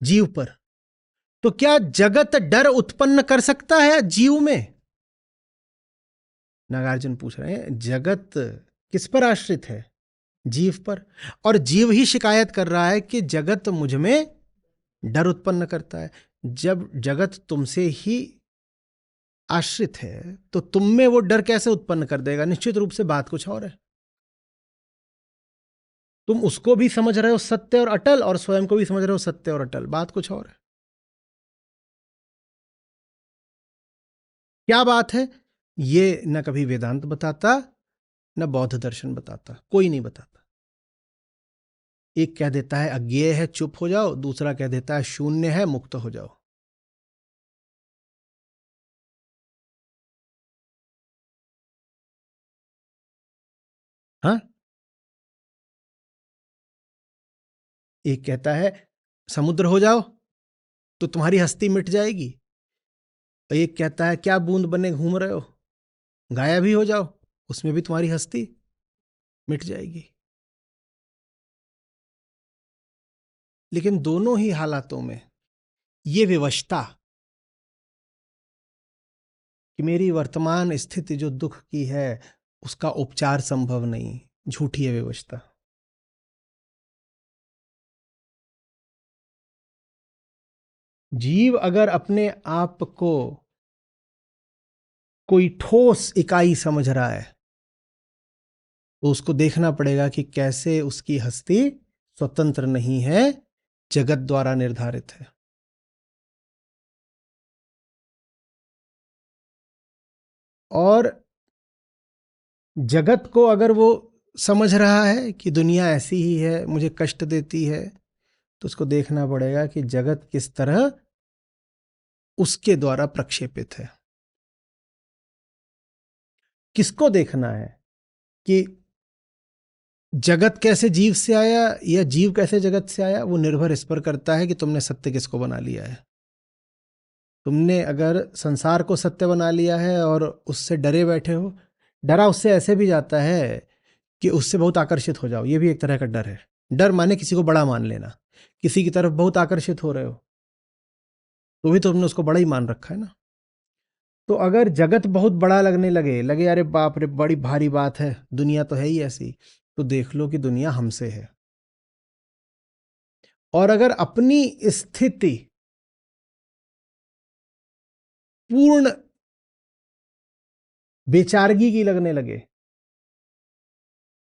जीव पर। तो क्या जगत डर उत्पन्न कर सकता है जीव में? नागार्जुन पूछ रहे हैं, जगत किस पर आश्रित है? जीव पर। और जीव ही शिकायत कर रहा है कि जगत मुझ में डर उत्पन्न करता है। जब जगत तुमसे ही आश्रित है तो तुम में वो डर कैसे उत्पन्न कर देगा? निश्चित रूप से बात कुछ और है। तुम उसको भी समझ रहे हो सत्य और अटल, और स्वयं को भी समझ रहे हो सत्य और अटल। बात कुछ और है। क्या बात है? ये न कभी वेदांत बताता, न बौद्ध दर्शन बताता, कोई नहीं बताता। एक कह देता है अज्ञेय है चुप हो जाओ, दूसरा कह देता है शून्य है मुक्त हो जाओ। हाँ, एक कहता है समुद्र हो जाओ तो तुम्हारी हस्ती मिट जाएगी, और एक कहता है क्या बूंद बने घूम रहे हो, गायब ही हो जाओ, उसमें भी तुम्हारी हस्ती मिट जाएगी। लेकिन दोनों ही हालातों में ये विवशता कि मेरी वर्तमान स्थिति जो दुख की है उसका उपचार संभव नहीं, झूठी है विवशता। जीव अगर अपने आप को कोई ठोस इकाई समझ रहा है तो उसको देखना पड़ेगा कि कैसे उसकी हस्ती स्वतंत्र नहीं है, जगत द्वारा निर्धारित है। और जगत को अगर वो समझ रहा है कि दुनिया ऐसी ही है, मुझे कष्ट देती है, तो उसको देखना पड़ेगा कि जगत किस तरह उसके द्वारा प्रक्षेपित है। किसको देखना है कि जगत कैसे जीव से आया या जीव कैसे जगत से आया? वो निर्भर इस पर करता है कि तुमने सत्य किसको बना लिया है। तुमने अगर संसार को सत्य बना लिया है और उससे डरे बैठे हो, डरा उससे ऐसे भी जाता है कि उससे बहुत आकर्षित हो जाओ, ये भी एक तरह का डर है। डर माने किसी को बड़ा मान लेना, किसी की तरफ बहुत आकर्षित हो रहे हो तो भी तुमने उसको बड़ा ही मान रखा है ना। तो अगर जगत बहुत बड़ा लगने लगे लगे अरे बाप रे बड़ी भारी बात है, दुनिया तो है ही ऐसी, तो देख लो कि दुनिया हमसे है। और अगर अपनी स्थिति पूर्ण बेचारगी की लगने लगे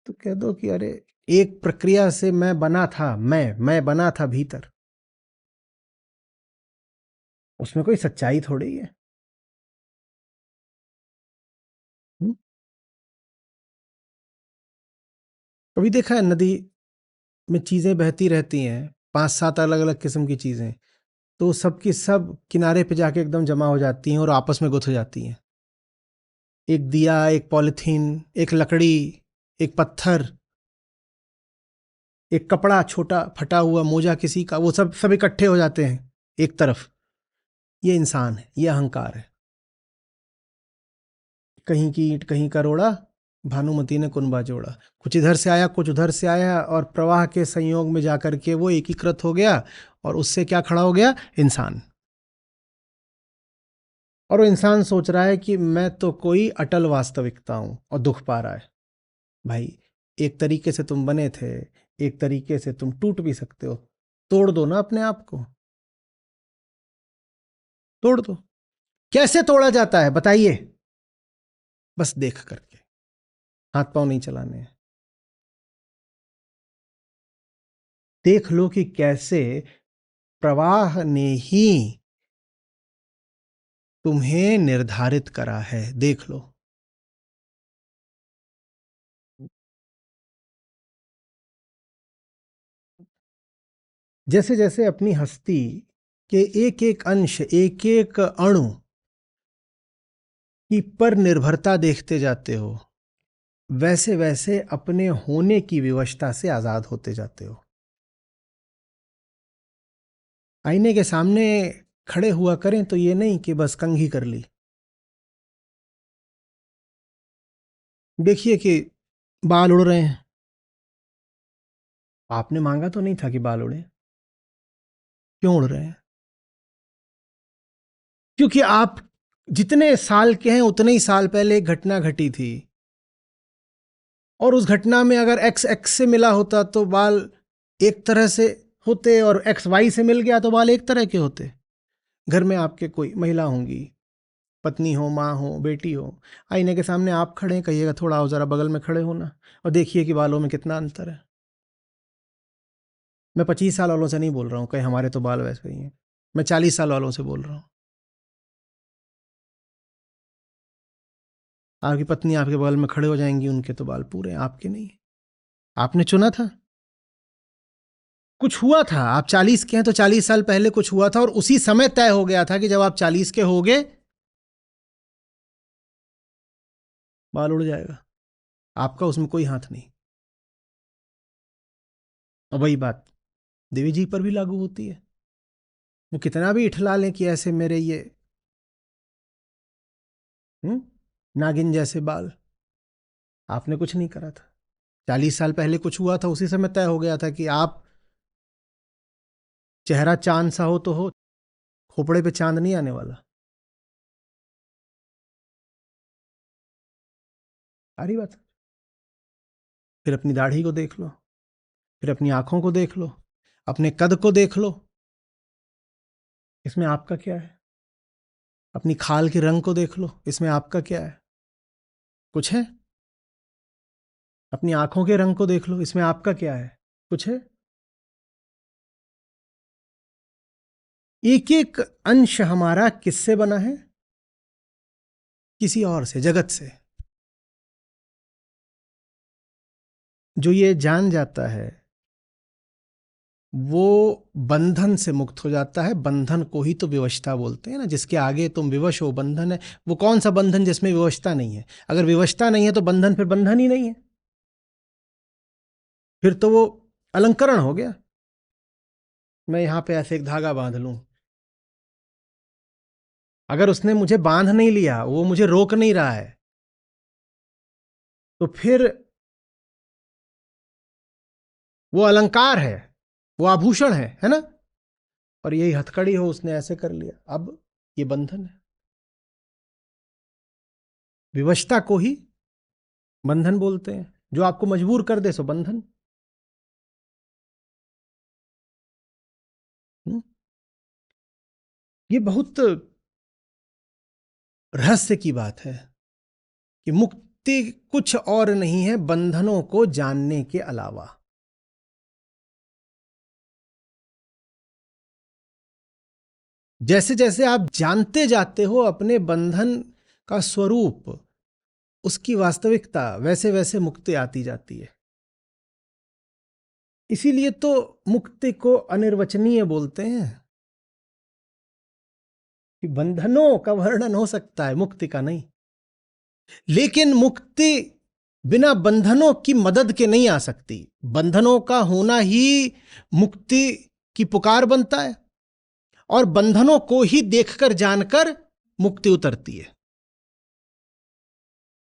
तो कह दो कि अरे एक प्रक्रिया से मैं बना था, मैं बना था भीतर, उसमें कोई सच्चाई थोड़ी है। हुँ? कभी देखा है नदी में चीजें बहती रहती हैं, 5-7 अलग-अलग किस्म की चीजें, तो सब की सब किनारे पे जाके एकदम जमा हो जाती हैं और आपस में गुथ जाती हैं। एक दिया, एक पॉलिथीन, एक लकड़ी, एक पत्थर, एक कपड़ा छोटा फटा हुआ मोजा किसी का, वो सब सब इकट्ठे हो जाते हैं एक तरफ। ये इंसान है, ये अहंकार है। कहीं की ईंट कहीं का रोड़ा, भानुमति ने कुनबा जोड़ा। कुछ इधर से आया कुछ उधर से आया और प्रवाह के संयोग में जाकर के वो एकीकृत हो गया, और उससे क्या खड़ा हो गया? इंसान। और वो इंसान सोच रहा है कि मैं तो कोई अटल वास्तविकता हूं, और दुख पा रहा है। भाई, एक तरीके से तुम बने थे, एक तरीके से तुम टूट भी सकते हो। तोड़ दो ना अपने आप को, तोड़ दो। कैसे तोड़ा जाता है बताइए? बस देख करके, हाथ पांव नहीं चलाने हैं। देख लो कि कैसे प्रवाह ने ही तुम्हें निर्धारित करा है, देख लो। जैसे जैसे अपनी हस्ती के एक एक अंश, एक एक अणु की पर निर्भरता देखते जाते हो, वैसे वैसे अपने होने की विवशता से आजाद होते जाते हो। आईने के सामने खड़े हुआ करें तो ये नहीं कि बस कंघी कर ली। देखिए कि बाल उड़ रहे हैं, आपने मांगा तो नहीं था कि बाल उड़े, क्यों उड़ रहे हैं? क्योंकि आप जितने साल के हैं उतने ही साल पहले एक घटना घटी थी, और उस घटना में अगर एक्स एक्स से मिला होता तो बाल एक तरह से होते, और एक्स वाई से मिल गया तो बाल एक तरह के होते। घर में आपके कोई महिला होंगी, पत्नी हो, माँ हो, बेटी हो, आईने के सामने आप खड़े हैं, कहिएगा थोड़ा आओ जरा बगल में खड़े होना और देखिए कि बालों में कितना अंतर है। मैं 25 साल वालों से नहीं बोल रहा हूँ कहीं हमारे तो बाल वैसे ही हैं, मैं 40 साल वालों से बोल रहा हूँ। आपकी पत्नी आपके बगल में खड़े हो जाएंगी, उनके तो बाल पूरे हैं, आपके नहीं। आपने चुना था, कुछ हुआ था। आप 40 के हैं तो 40 साल पहले कुछ हुआ था, और उसी समय तय हो गया था कि जब आप 40 के होगे बाल उड़ जाएगा। आपका उसमें कोई हाथ नहीं। और वही बात देवी जी पर भी लागू होती है। वो कितना भी इठला लें कि ऐसे मेरे ये नागिन जैसे बाल, आपने कुछ नहीं करा था। 40 साल पहले कुछ हुआ था, उसी समय तय हो गया था कि आप चेहरा चांद सा हो, खोपड़े पे चांद नहीं आने वाला। सारी बात। फिर अपनी दाढ़ी को देख लो, फिर अपनी आंखों को देख लो, अपने कद को देख लो, इसमें आपका क्या है? अपनी खाल के रंग को देख लो, इसमें आपका क्या है? कुछ है? अपनी आंखों के रंग को देख लो, इसमें आपका क्या है? कुछ है? एक एक अंश हमारा किससे बना है? किसी और से, जगत से। जो ये जान जाता है वो बंधन से मुक्त हो जाता है। बंधन को ही तो विवशता बोलते हैं ना, जिसके आगे तुम विवश हो बंधन है। वो कौन सा बंधन जिसमें विवशता नहीं है? अगर विवशता नहीं है तो बंधन फिर बंधन ही नहीं है, फिर तो वो अलंकरण हो गया। मैं यहां पे ऐसे एक धागा बांध लूं, अगर उसने मुझे बांध नहीं लिया, वो मुझे रोक नहीं रहा है, तो फिर वो अलंकार है, वो आभूषण है ना? और यही हथकड़ी हो, उसने ऐसे कर लिया, अब ये बंधन है। विवशता को ही बंधन बोलते हैं। जो आपको मजबूर कर दे सो बंधन। ये बहुत रहस्य की बात है कि मुक्ति कुछ और नहीं है बंधनों को जानने के अलावा। जैसे जैसे आप जानते जाते हो अपने बंधन का स्वरूप, उसकी वास्तविकता, वैसे वैसे मुक्ति आती जाती है। इसीलिए तो मुक्ति को अनिर्वचनीय बोलते हैं, कि बंधनों का वर्णन हो सकता है, मुक्ति का नहीं। लेकिन मुक्ति बिना बंधनों की मदद के नहीं आ सकती। बंधनों का होना ही मुक्ति की पुकार बनता है, और बंधनों को ही देखकर जानकर मुक्ति उतरती है।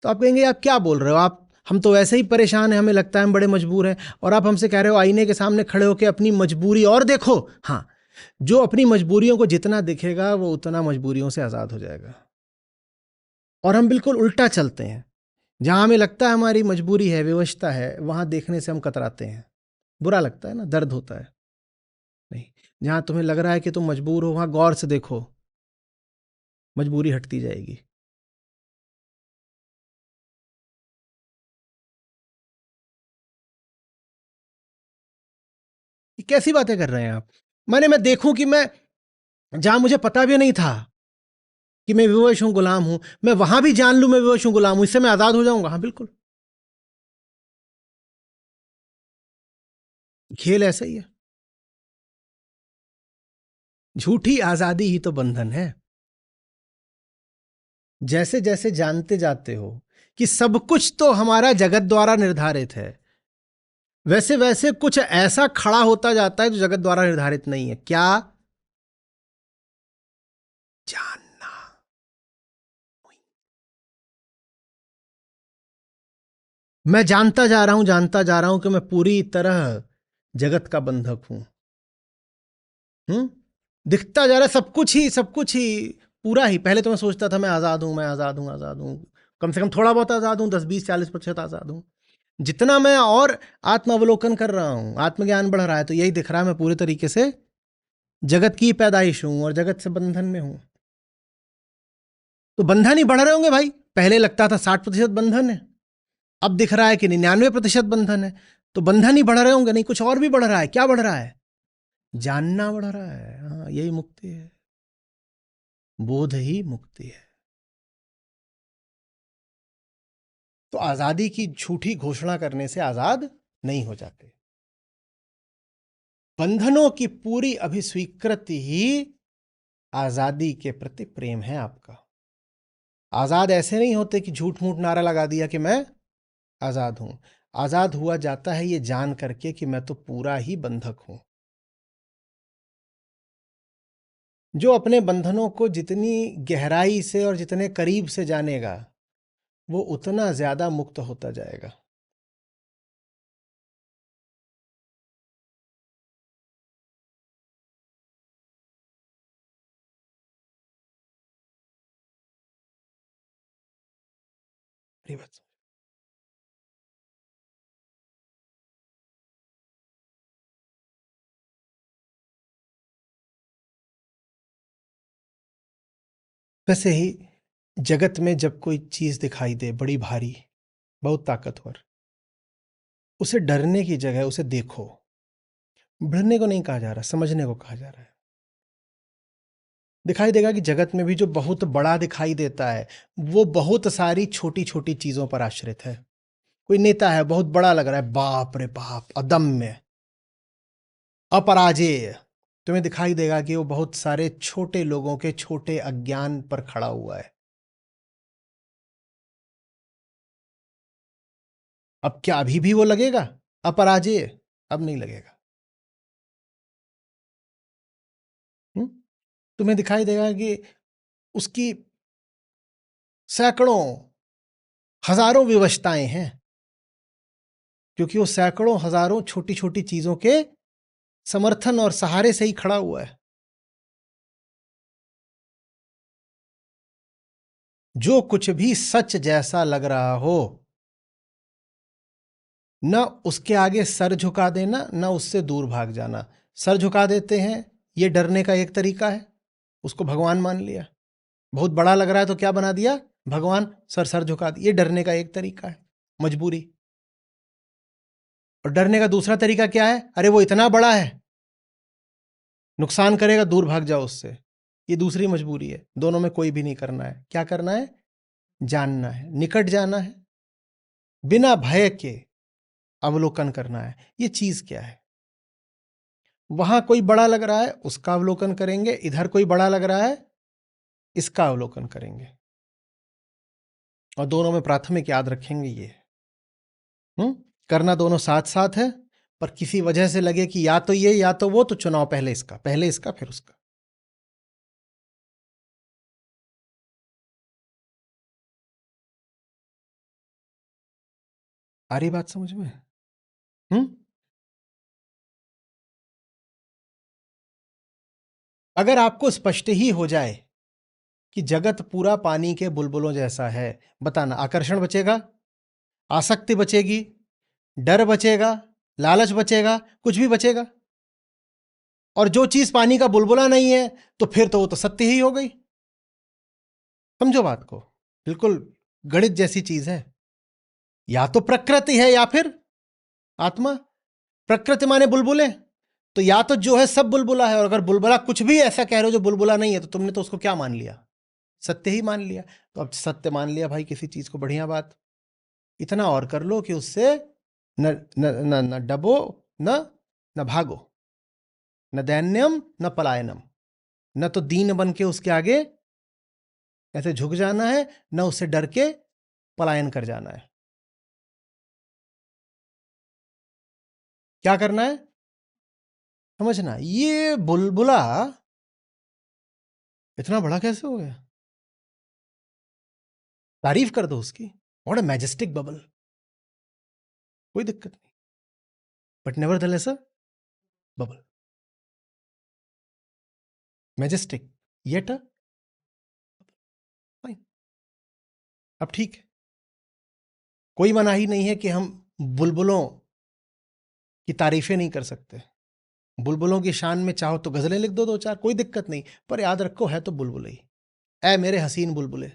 तो आप कहेंगे आप क्या बोल रहे हो, आप हम तो वैसे ही परेशान हैं, हमें लगता है हम बड़े मजबूर हैं, और आप हमसे कह रहे हो आईने के सामने खड़े होकर अपनी मजबूरी और देखो। हाँ, जो अपनी मजबूरियों को जितना दिखेगा वो उतना मजबूरियों से आजाद हो जाएगा। और हम बिल्कुल उल्टा चलते हैं, जहां हमें लगता है हमारी मजबूरी है, विवशता है, वहां देखने से हम कतराते हैं, बुरा लगता है ना, दर्द होता है। नहीं, जहां तुम्हें लग रहा है कि तुम मजबूर हो वहां गौर से देखो, मजबूरी हटती जाएगी। ये कैसी बातें कर रहे हैं आप? माने मैं देखूं कि मैं, जहां मुझे पता भी नहीं था कि मैं विवश हूं, गुलाम हूं, मैं वहां भी जान लूं मैं विवश हूं, गुलाम हूं, इससे मैं आजाद हो जाऊंगा? हाँ बिल्कुल। खेल ऐसा ही है। झूठी आजादी ही तो बंधन है। जैसे जैसे जानते जाते हो कि सब कुछ तो हमारा जगत द्वारा निर्धारित है, वैसे वैसे कुछ ऐसा खड़ा होता जाता है जो जगत द्वारा निर्धारित नहीं है। क्या? जानना। मैं जानता जा रहा हूं, जानता जा रहा हूं कि मैं पूरी तरह जगत का बंधक हूं। दिखता जा रहा है सब कुछ ही, सब कुछ ही, पूरा ही। पहले तो मैं सोचता था मैं आजाद हूं, मैं आजाद हूं, आजाद हूं, कम से कम थोड़ा बहुत आजाद हूं, 10-20-40% आजाद हूं। जितना मैं और आत्मावलोकन कर रहा हूं, आत्मज्ञान बढ़ रहा है, तो यही दिख रहा है मैं पूरे तरीके से जगत की पैदाइश हूं और जगत से बंधन में हूं। तो बंधन ही बढ़ रहे होंगे भाई। पहले लगता था 60% बंधन है, अब दिख रहा है कि 99% बंधन है। तो बंधन ही बढ़ रहे होंगे, नहीं कुछ और भी बढ़ रहा है। क्या बढ़ रहा है? जानना बढ़ रहा है। हाँ, यही मुक्ति है, बोध ही मुक्ति है। तो आजादी की झूठी घोषणा करने से आजाद नहीं हो जाते। बंधनों की पूरी अभिस्वीकृति ही आजादी के प्रति प्रेम है आपका। आजाद ऐसे नहीं होते कि झूठ मूठ नारा लगा दिया कि मैं आजाद हूं। आजाद हुआ जाता है ये जान करके कि मैं तो पूरा ही बंधक हूं। जो अपने बंधनों को जितनी गहराई से और जितने करीब से जानेगा, वो उतना ज्यादा मुक्त होता जाएगा। अरे बस, वैसे ही जगत में जब कोई चीज दिखाई दे बड़ी भारी, बहुत ताकतवर, उसे डरने की जगह उसे देखो। बढ़ने को नहीं कहा जा रहा, समझने को कहा जा रहा है। दिखाई देगा कि जगत में भी जो बहुत बड़ा दिखाई देता है, वो बहुत सारी छोटी छोटी चीजों पर आश्रित है। कोई नेता है, बहुत बड़ा लग रहा है, बाप रे बाप, अदम्य, अपराजेय। तुम्हें दिखाई देगा कि वो बहुत सारे छोटे लोगों के छोटे अज्ञान पर खड़ा हुआ है। अब क्या अभी भी वो लगेगा अपराजेय? अब नहीं लगेगा। हुँ? तुम्हें दिखाई देगा कि उसकी सैकड़ों, हजारों विवशताएं हैं, क्योंकि वो सैकड़ों, हजारों छोटी छोटी चीजों के समर्थन और सहारे से ही खड़ा हुआ है। जो कुछ भी सच जैसा लग रहा हो, न उसके आगे सर झुका देना, न उससे दूर भाग जाना। सर झुका देते हैं, ये डरने का एक तरीका है। उसको भगवान मान लिया। बहुत बड़ा लग रहा है तो क्या बना दिया? भगवान। सर सर झुका दिया। ये डरने का एक तरीका है, मजबूरी। और डरने का दूसरा तरीका क्या है? अरे वो इतना बड़ा है, नुकसान करेगा, दूर भाग जाओ उससे। ये दूसरी मजबूरी है। दोनों में कोई भी नहीं करना है। क्या करना है? जानना है, निकट जाना है, बिना भय के अवलोकन करना है। ये चीज क्या है? वहां कोई बड़ा लग रहा है, उसका अवलोकन करेंगे। इधर कोई बड़ा लग रहा है, इसका अवलोकन करेंगे। और दोनों में प्राथमिक याद रखेंगे ये। करना दोनों साथ साथ है, पर किसी वजह से लगे कि या तो ये या तो वो, तो चुनाव पहले इसका, पहले इसका फिर उसका। आ रही बात समझ में? हम्म अगर आपको स्पष्ट ही हो जाए कि जगत पूरा पानी के बुलबुलों जैसा है, बताना आकर्षण बचेगा, आसक्ति बचेगी, डर बचेगा, लालच बचेगा, कुछ भी बचेगा? और जो चीज पानी का बुलबुला नहीं है, तो फिर तो वो तो सत्य ही हो गई। समझो बात को, बिल्कुल गणित जैसी चीज है। या तो प्रकृति है या फिर आत्मा। प्रकृति माने बुलबुले, तो या तो जो है सब बुलबुला है, और अगर बुलबुला कुछ भी ऐसा कह रहे हो जो बुलबुला नहीं है, तो तुमने तो उसको क्या मान लिया? सत्य ही मान लिया। तो अब सत्य मान लिया भाई किसी चीज को, बढ़िया बात। इतना और कर लो कि उससे न न न न डबो, न न भागो, न दैन्यम न पलायनम। न तो दीन बन के उसके आगे ऐसे झुक जाना है, न उससे डर के पलायन कर जाना है। क्या करना है? समझना, ये बुलबुला इतना बड़ा कैसे हो गया? तारीफ कर दो उसकी, व्हाट अ मैजेस्टिक बबल, कोई दिक्कत नहीं, but nevertheless a bubble, majestic yet a fine. अब ठीक है, कोई मनाही नहीं है कि हम बुलबुलों की तारीफें नहीं कर सकते। बुलबुलों की शान में चाहो तो गजलें लिख दो दो चार, कोई दिक्कत नहीं, पर याद रखो है तो बुलबुल ही। ऐ मेरे हसीन बुलबुले।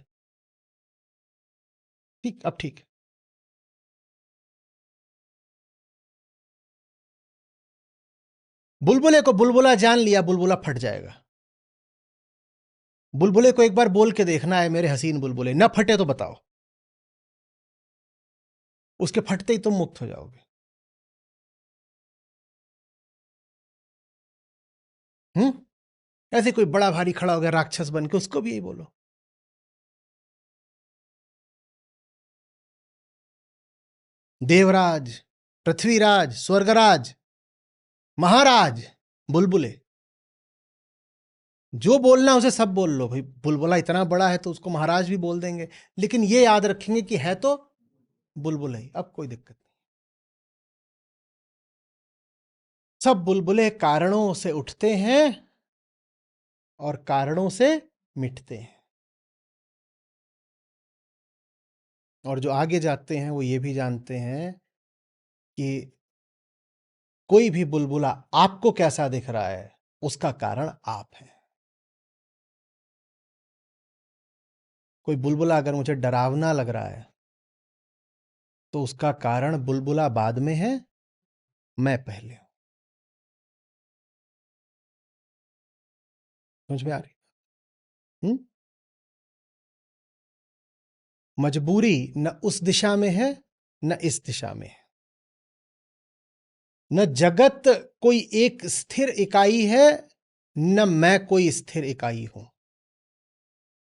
ठीक, अब ठीक। बुलबुले को बुलबुला जान लिया, बुलबुला फट जाएगा। बुलबुले को एक बार बोल के देखना है मेरे हसीन बुलबुले, न फटे तो बताओ, उसके फटते ही तुम मुक्त हो जाओगे। ऐसे कोई बड़ा भारी खड़ा हो गया राक्षस बन के, उसको भी यही बोलो। देवराज, पृथ्वीराज, स्वर्गराज, महाराज, बुलबुले, जो बोलना है उसे सब बोल लो भाई। बुलबुला इतना बड़ा है तो उसको महाराज भी बोल देंगे, लेकिन ये याद रखेंगे कि है तो बुलबुल ही। अब कोई दिक्कत नहीं। सब बुलबुले कारणों से उठते हैं और कारणों से मिटते हैं। और जो आगे जाते हैं वो ये भी जानते हैं कि कोई भी बुलबुला आपको कैसा दिख रहा है, उसका कारण आप हैं। कोई बुलबुला अगर मुझे डरावना लग रहा है तो उसका कारण बुलबुला बाद में है, मैं पहले हूं। समझ में आ रही? मजबूरी न उस दिशा में है न इस दिशा में है। न जगत कोई एक स्थिर इकाई है, न मैं कोई स्थिर इकाई हूं।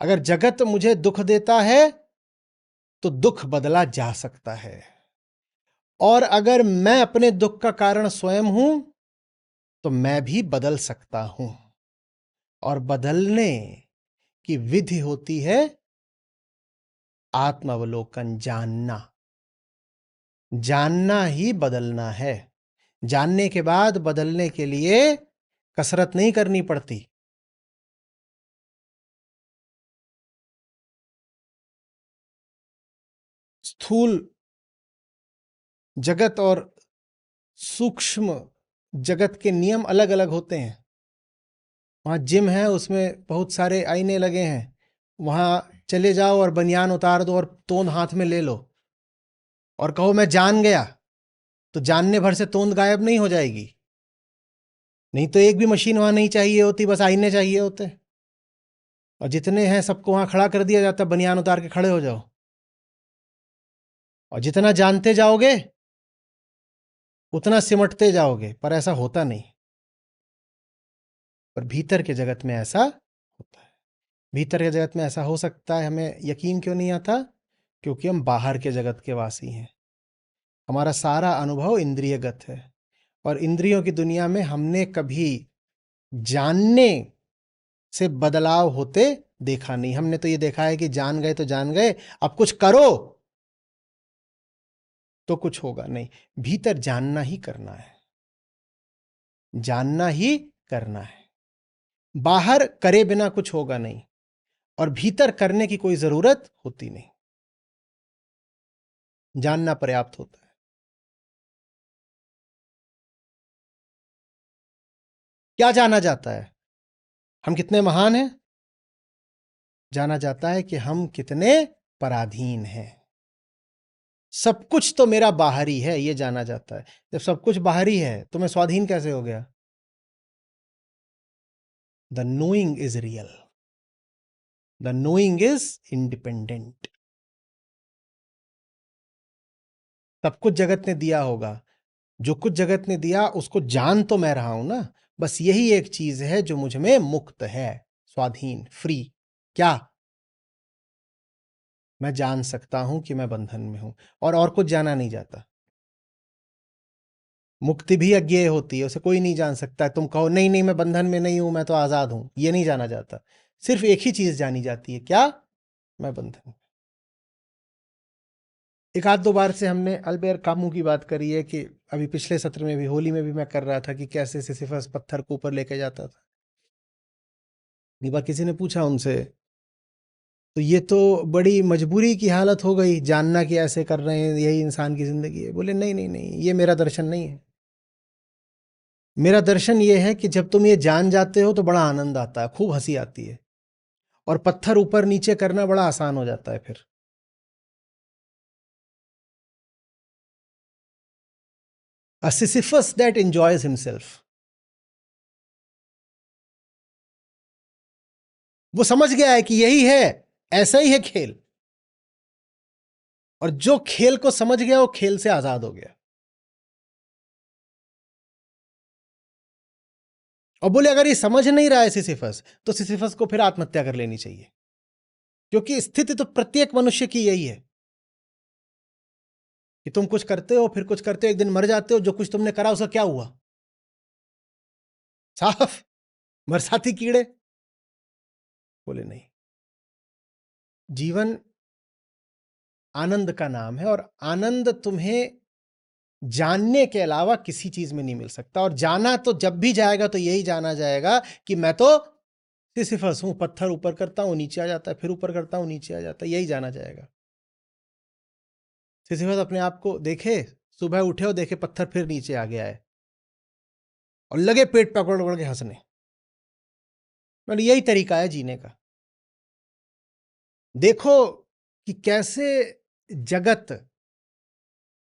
अगर जगत मुझे दुख देता है तो दुख बदला जा सकता है, और अगर मैं अपने दुख का कारण स्वयं हूं तो मैं भी बदल सकता हूं। और बदलने की विधि होती है आत्मावलोकन, जानना। जानना ही बदलना है। जानने के बाद बदलने के लिए कसरत नहीं करनी पड़ती। स्थूल जगत और सूक्ष्म जगत के नियम अलग अलग होते हैं। वहां जिम है, उसमें बहुत सारे आईने लगे हैं, वहां चले जाओ और बनियान उतार दो और तोंद हाथ में ले लो और कहो मैं जान गया, तो जानने भर से तोंद गायब नहीं हो जाएगी। नहीं तो एक भी मशीन वहां नहीं चाहिए होती, बस आईने चाहिए होते। और जितने हैं सबको वहां खड़ा कर दिया जाता, बनियान उतार के खड़े हो जाओ। और जितना जानते जाओगे उतना सिमटते जाओगे, पर ऐसा होता नहीं। पर भीतर के जगत में ऐसा होता है। भीतर के जगत में ऐसा हो सकता है, हमें यकीन क्यों नहीं आता? क्योंकि हम बाहर के जगत के वासी हैं। हमारा सारा अनुभव इंद्रियगत है, और इंद्रियों की दुनिया में हमने कभी जानने से बदलाव होते देखा नहीं। हमने तो ये देखा है कि जान गए तो जान गए, अब कुछ करो तो कुछ होगा नहीं। भीतर जानना ही करना है, जानना ही करना है। बाहर करे बिना कुछ होगा नहीं, और भीतर करने की कोई जरूरत होती नहीं। जानना पर्याप्त होता है। क्या जाना जाता है? हम कितने महान हैं। जाना जाता है कि हम कितने पराधीन हैं। सब कुछ तो मेरा बाहरी है, यह जाना जाता है। जब सब कुछ बाहरी है तो मैं स्वाधीन कैसे हो गया? The knowing is real, the knowing is independent. सब कुछ जगत ने दिया होगा, जो कुछ जगत ने दिया उसको जान तो मैं रहा हूं ना। बस यही एक चीज है जो मुझ में मुक्त है, स्वाधीन, फ्री। क्या? मैं जान सकता हूं कि मैं बंधन में हूं, और कुछ जाना नहीं जाता। मुक्ति भी अज्ञेय होती है, उसे कोई नहीं जान सकता। तुम कहो नहीं नहीं मैं बंधन में नहीं हूं, मैं तो आजाद हूं, ये नहीं जाना जाता। सिर्फ एक ही चीज जानी जाती है, क्या? मैं बंधन में। एक आध दो बार से हमने अल्बेर कामू की बात करी है कि अभी पिछले सत्र में भी, होली में भी मैं कर रहा था कि कैसे सिसिफस पत्थर को ऊपर लेके जाता था। एक बार किसी ने पूछा उनसे, तो ये तो बड़ी मजबूरी की हालत हो गई, जानना कि ऐसे कर रहे हैं, यही इंसान की जिंदगी है। बोले नहीं नहीं नहीं, ये मेरा दर्शन नहीं है। मेरा दर्शन ये है कि जब तुम ये जान जाते हो तो बड़ा आनंद आता है, खूब हंसी आती है, और पत्थर ऊपर नीचे करना बड़ा आसान हो जाता है फिर। A Sisyphus that enjoys himself. वो समझ गया है कि यही है, ऐसा ही है खेल, और जो खेल को समझ गया वो खेल से आजाद हो गया। और बोले अगर ये समझ नहीं रहा है सिसिफस, तो सिसिफस को फिर आत्महत्या कर लेनी चाहिए, क्योंकि स्थिति तो प्रत्येक मनुष्य की यही है कि तुम कुछ करते हो, फिर कुछ करते हो, एक दिन मर जाते हो, जो कुछ तुमने करा उसका क्या हुआ? साफ बरसाती कीड़े। बोले नहीं, जीवन आनंद का नाम है, और आनंद तुम्हें जानने के अलावा किसी चीज में नहीं मिल सकता। और जाना तो जब भी जाएगा तो यही जाना जाएगा कि मैं तो सिसिफस हूं, पत्थर ऊपर करता हूं नीचे आ जाता है, फिर ऊपर करता हूं नीचे आ जाता है, यही जाना जाएगा। सिसिफस अपने आप को देखे, सुबह उठे और देखे पत्थर फिर नीचे आ गया है, और लगे पेट पकड़ पकड़ के हंसने। मतलब यही तरीका है जीने का। देखो कि कैसे जगत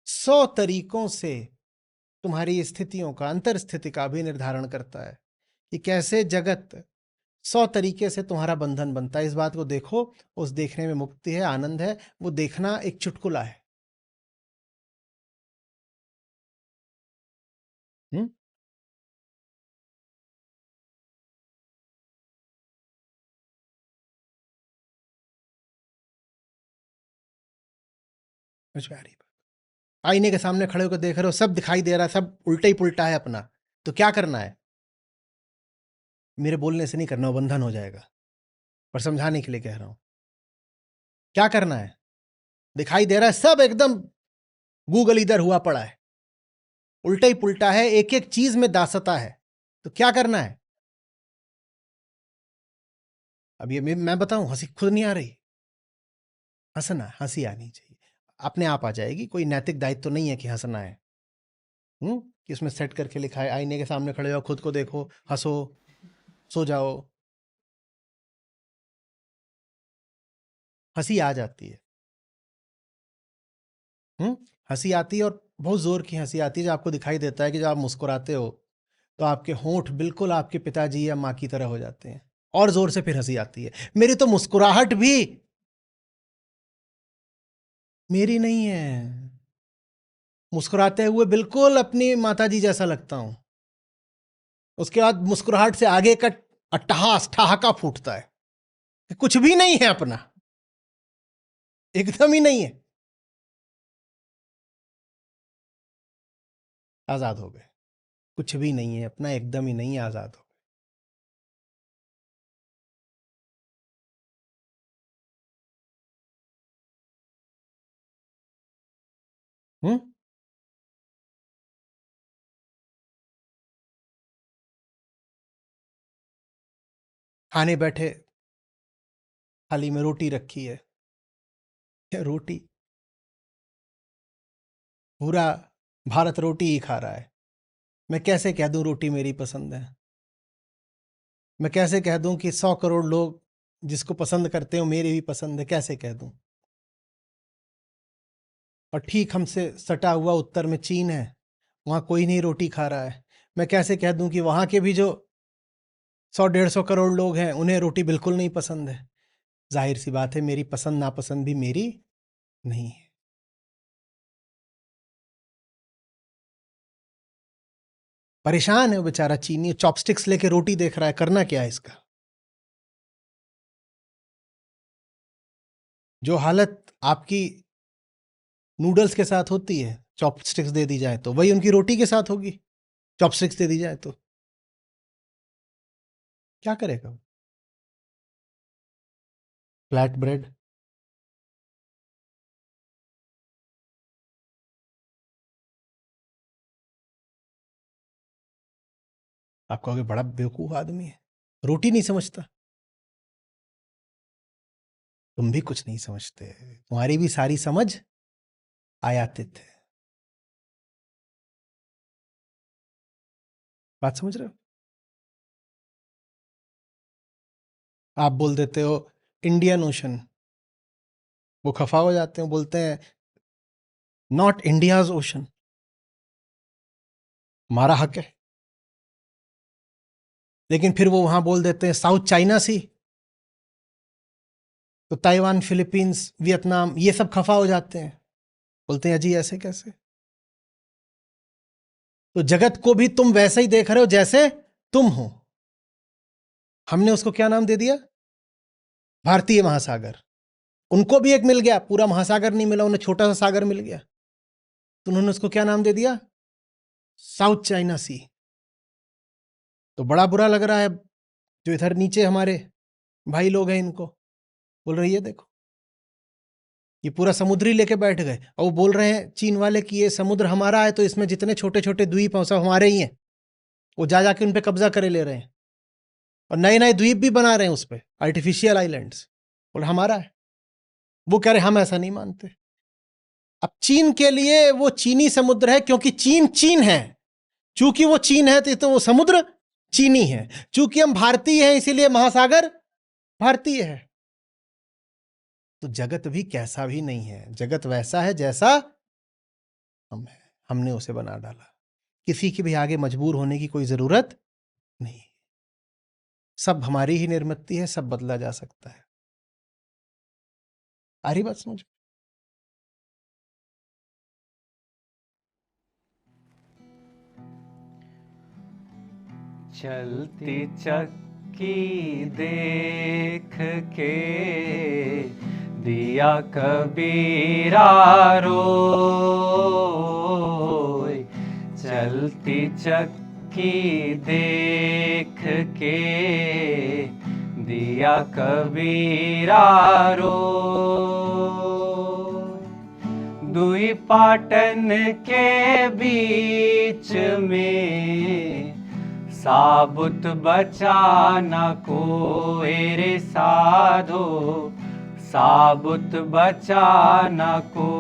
100 तरीकों से तुम्हारी स्थितियों का, अंतर स्थिति का भी निर्धारण करता है, कि कैसे जगत 100 तरीके से तुम्हारा बंधन बनता है। इस बात को देखो, उस देखने में मुक्ति है, आनंद है। वो देखना एक चुटकुला है। हम्म। समझ में आ रही बात? आईने के सामने खड़े होकर देख रहे हो, सब दिखाई दे रहा है, सब उल्टा ही पुल्टा है अपना, तो क्या करना है? मेरे बोलने से नहीं करना, वो बंधन हो जाएगा, पर समझाने के लिए कह रहा हूं। क्या करना है? दिखाई दे रहा है सब एकदम गूगल इधर हुआ पड़ा है, उल्टा ही पुल्टा है, एक एक चीज में दासता है, तो क्या करना है? अब ये मैं बताऊं, हंसी खुद नहीं आ रही। हंसना, हंसी आनी चाहिए, अपने आप आ जाएगी। कोई नैतिक दायित्व तो नहीं है कि हंसना है। कि उसमें सेट करके लिखा है, आईने के सामने खड़े हो, खुद को देखो, हंसो, सो जाओ, हंसी आ जाती है। हंसी आती है, और बहुत जोर की हंसी आती है, जो आपको दिखाई देता है कि जब आप मुस्कुराते हो तो आपके होंठ बिल्कुल आपके पिताजी या माँ की तरह हो जाते हैं, और जोर से फिर हंसी आती है। मेरी तो मुस्कुराहट भी मेरी नहीं है, मुस्कुराते हुए बिल्कुल अपनी माताजी जैसा लगता हूं। उसके बाद मुस्कुराहट से आगे का अट्टहास, ठहाका फूटता है, कुछ भी नहीं है अपना, एकदम ही नहीं है। आजाद हो गए, कुछ भी नहीं है अपना, एकदम ही नहीं, आजाद हो गए। खाने बैठे, थाली में रोटी रखी है, रोटी, पूरा भारत रोटी ही खा रहा है। मैं कैसे कह दूं रोटी मेरी पसंद है? मैं कैसे कह दूं कि 100 करोड़ लोग जिसको पसंद करते हो मेरी भी पसंद है? कैसे कह दूं? और ठीक हमसे सटा हुआ उत्तर में चीन है, वहां कोई नहीं रोटी खा रहा है। मैं कैसे कह दूं कि वहां के भी जो 100-150 करोड़ लोग हैं उन्हें रोटी बिल्कुल नहीं पसंद है? जाहिर सी बात है, मेरी पसंद नापसंद भी मेरी नहीं है। परेशान है वो बेचारा चीनी, चॉपस्टिक्स लेके रोटी देख रहा है, करना क्या है इसका? जो हालत आपकी नूडल्स के साथ होती है, चॉपस्टिक्स दे दी जाए तो, वही उनकी रोटी के साथ होगी, चॉपस्टिक्स दे दी जाए तो। क्या करेगा? Flat bread. आप कहोगे बड़ा बेवकूफ आदमी है, रोटी नहीं समझता। तुम भी कुछ नहीं समझते, तुम्हारी भी सारी समझ आयातित है। बात समझ रहे हो? आप बोल देते हो इंडियन ओशन, वो खफा हो जाते हैं, बोलते हैं नॉट इंडियाज ओशन, हमारा हक है। लेकिन फिर वो वहां बोल देते हैं साउथ चाइना सी, तो ताइवान, फिलीपींस, वियतनाम, ये सब खफा हो जाते हैं, बोलते हैं अजी ऐसे कैसे। तो जगत को भी तुम वैसे ही देख रहे हो जैसे तुम हो। हमने उसको क्या नाम दे दिया? भारतीय महासागर। उनको भी एक मिल गया, पूरा महासागर नहीं मिला, उन्हें छोटा सा सागर मिल गया, तो उन्होंने उसको क्या नाम दे दिया? साउथ चाइना सी। तो बड़ा बुरा लग रहा है जो इधर नीचे हमारे भाई लोग हैं, इनको बोल रही है देखो ये पूरा समुद्री लेके बैठ गए, और वो बोल रहे हैं चीन वाले कि ये समुद्र हमारा है, तो इसमें जितने छोटे छोटे द्वीप हैं सब हमारे ही हैं। वो जा जाके उन पे कब्जा करे ले रहे हैं, और नए नए द्वीप भी बना रहे हैं उस पे, आर्टिफिशियल आइलैंड्स, बोल हमारा है। वो कह रहे हम ऐसा नहीं मानते। अब चीन के लिए वो चीनी समुद्र है, क्योंकि चीन चीन है। चूंकि वो चीन है तो वो समुद्र चीनी है। चूंकि हम भारतीय हैं इसीलिए महासागर भारतीय है। तो जगत भी कैसा भी नहीं है, जगत वैसा है जैसा हम है, हमने उसे बना डाला। किसी के भी आगे मजबूर होने की कोई जरूरत नहीं, सब हमारी ही निर्मित है, सब बदला जा सकता है। आ रही बात समझ? चलती चक्की देख के दिया कबीरा रोए। चलती चक्की देख के दिया कबीरा रोए। दुई पाटन के बीच में साबुत बचाना कोई रे साधो, साबुत बचाना को।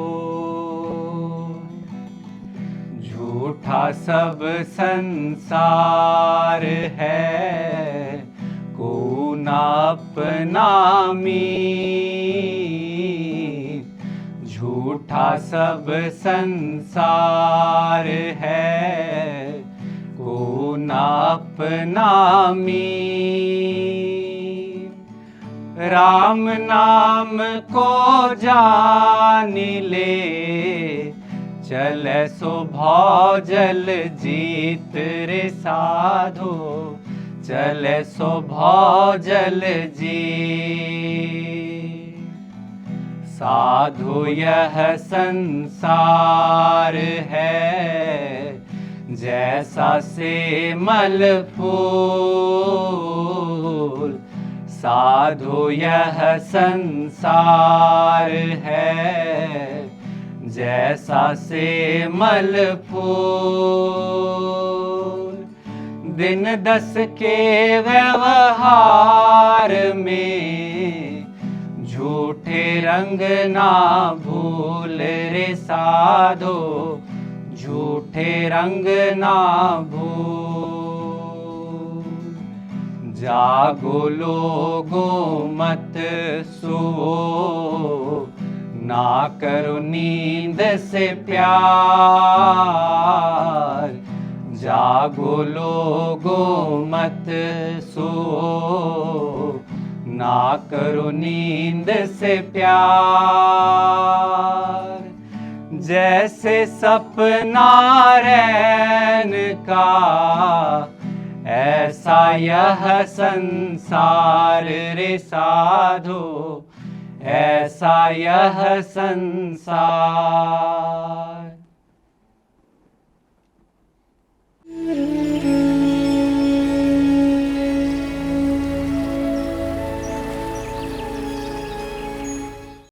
झूठा सब संसार है को ना अपना मीत। झूठा सब संसार है को ना अपना मीत। राम नाम को जान ले चले सो भौजल जीत रे साधो, चले सो भौजल जीत। साधु यह संसार है जैसा से मल फूल। साधु यह संसार है जैसा से मल फूल। दिन 10 के व्यवहार में झूठे रंग ना भूल रे साधो, झूठे रंग ना भूल। जागो लोगो मत सुओ, ना करो नींद से प्यार। जागो लोगो मत सुओ, ना करो नींद से प्यार। जैसे सपना रैन का ऐसा यह संसार रे साधो, ऐसा यह संसार।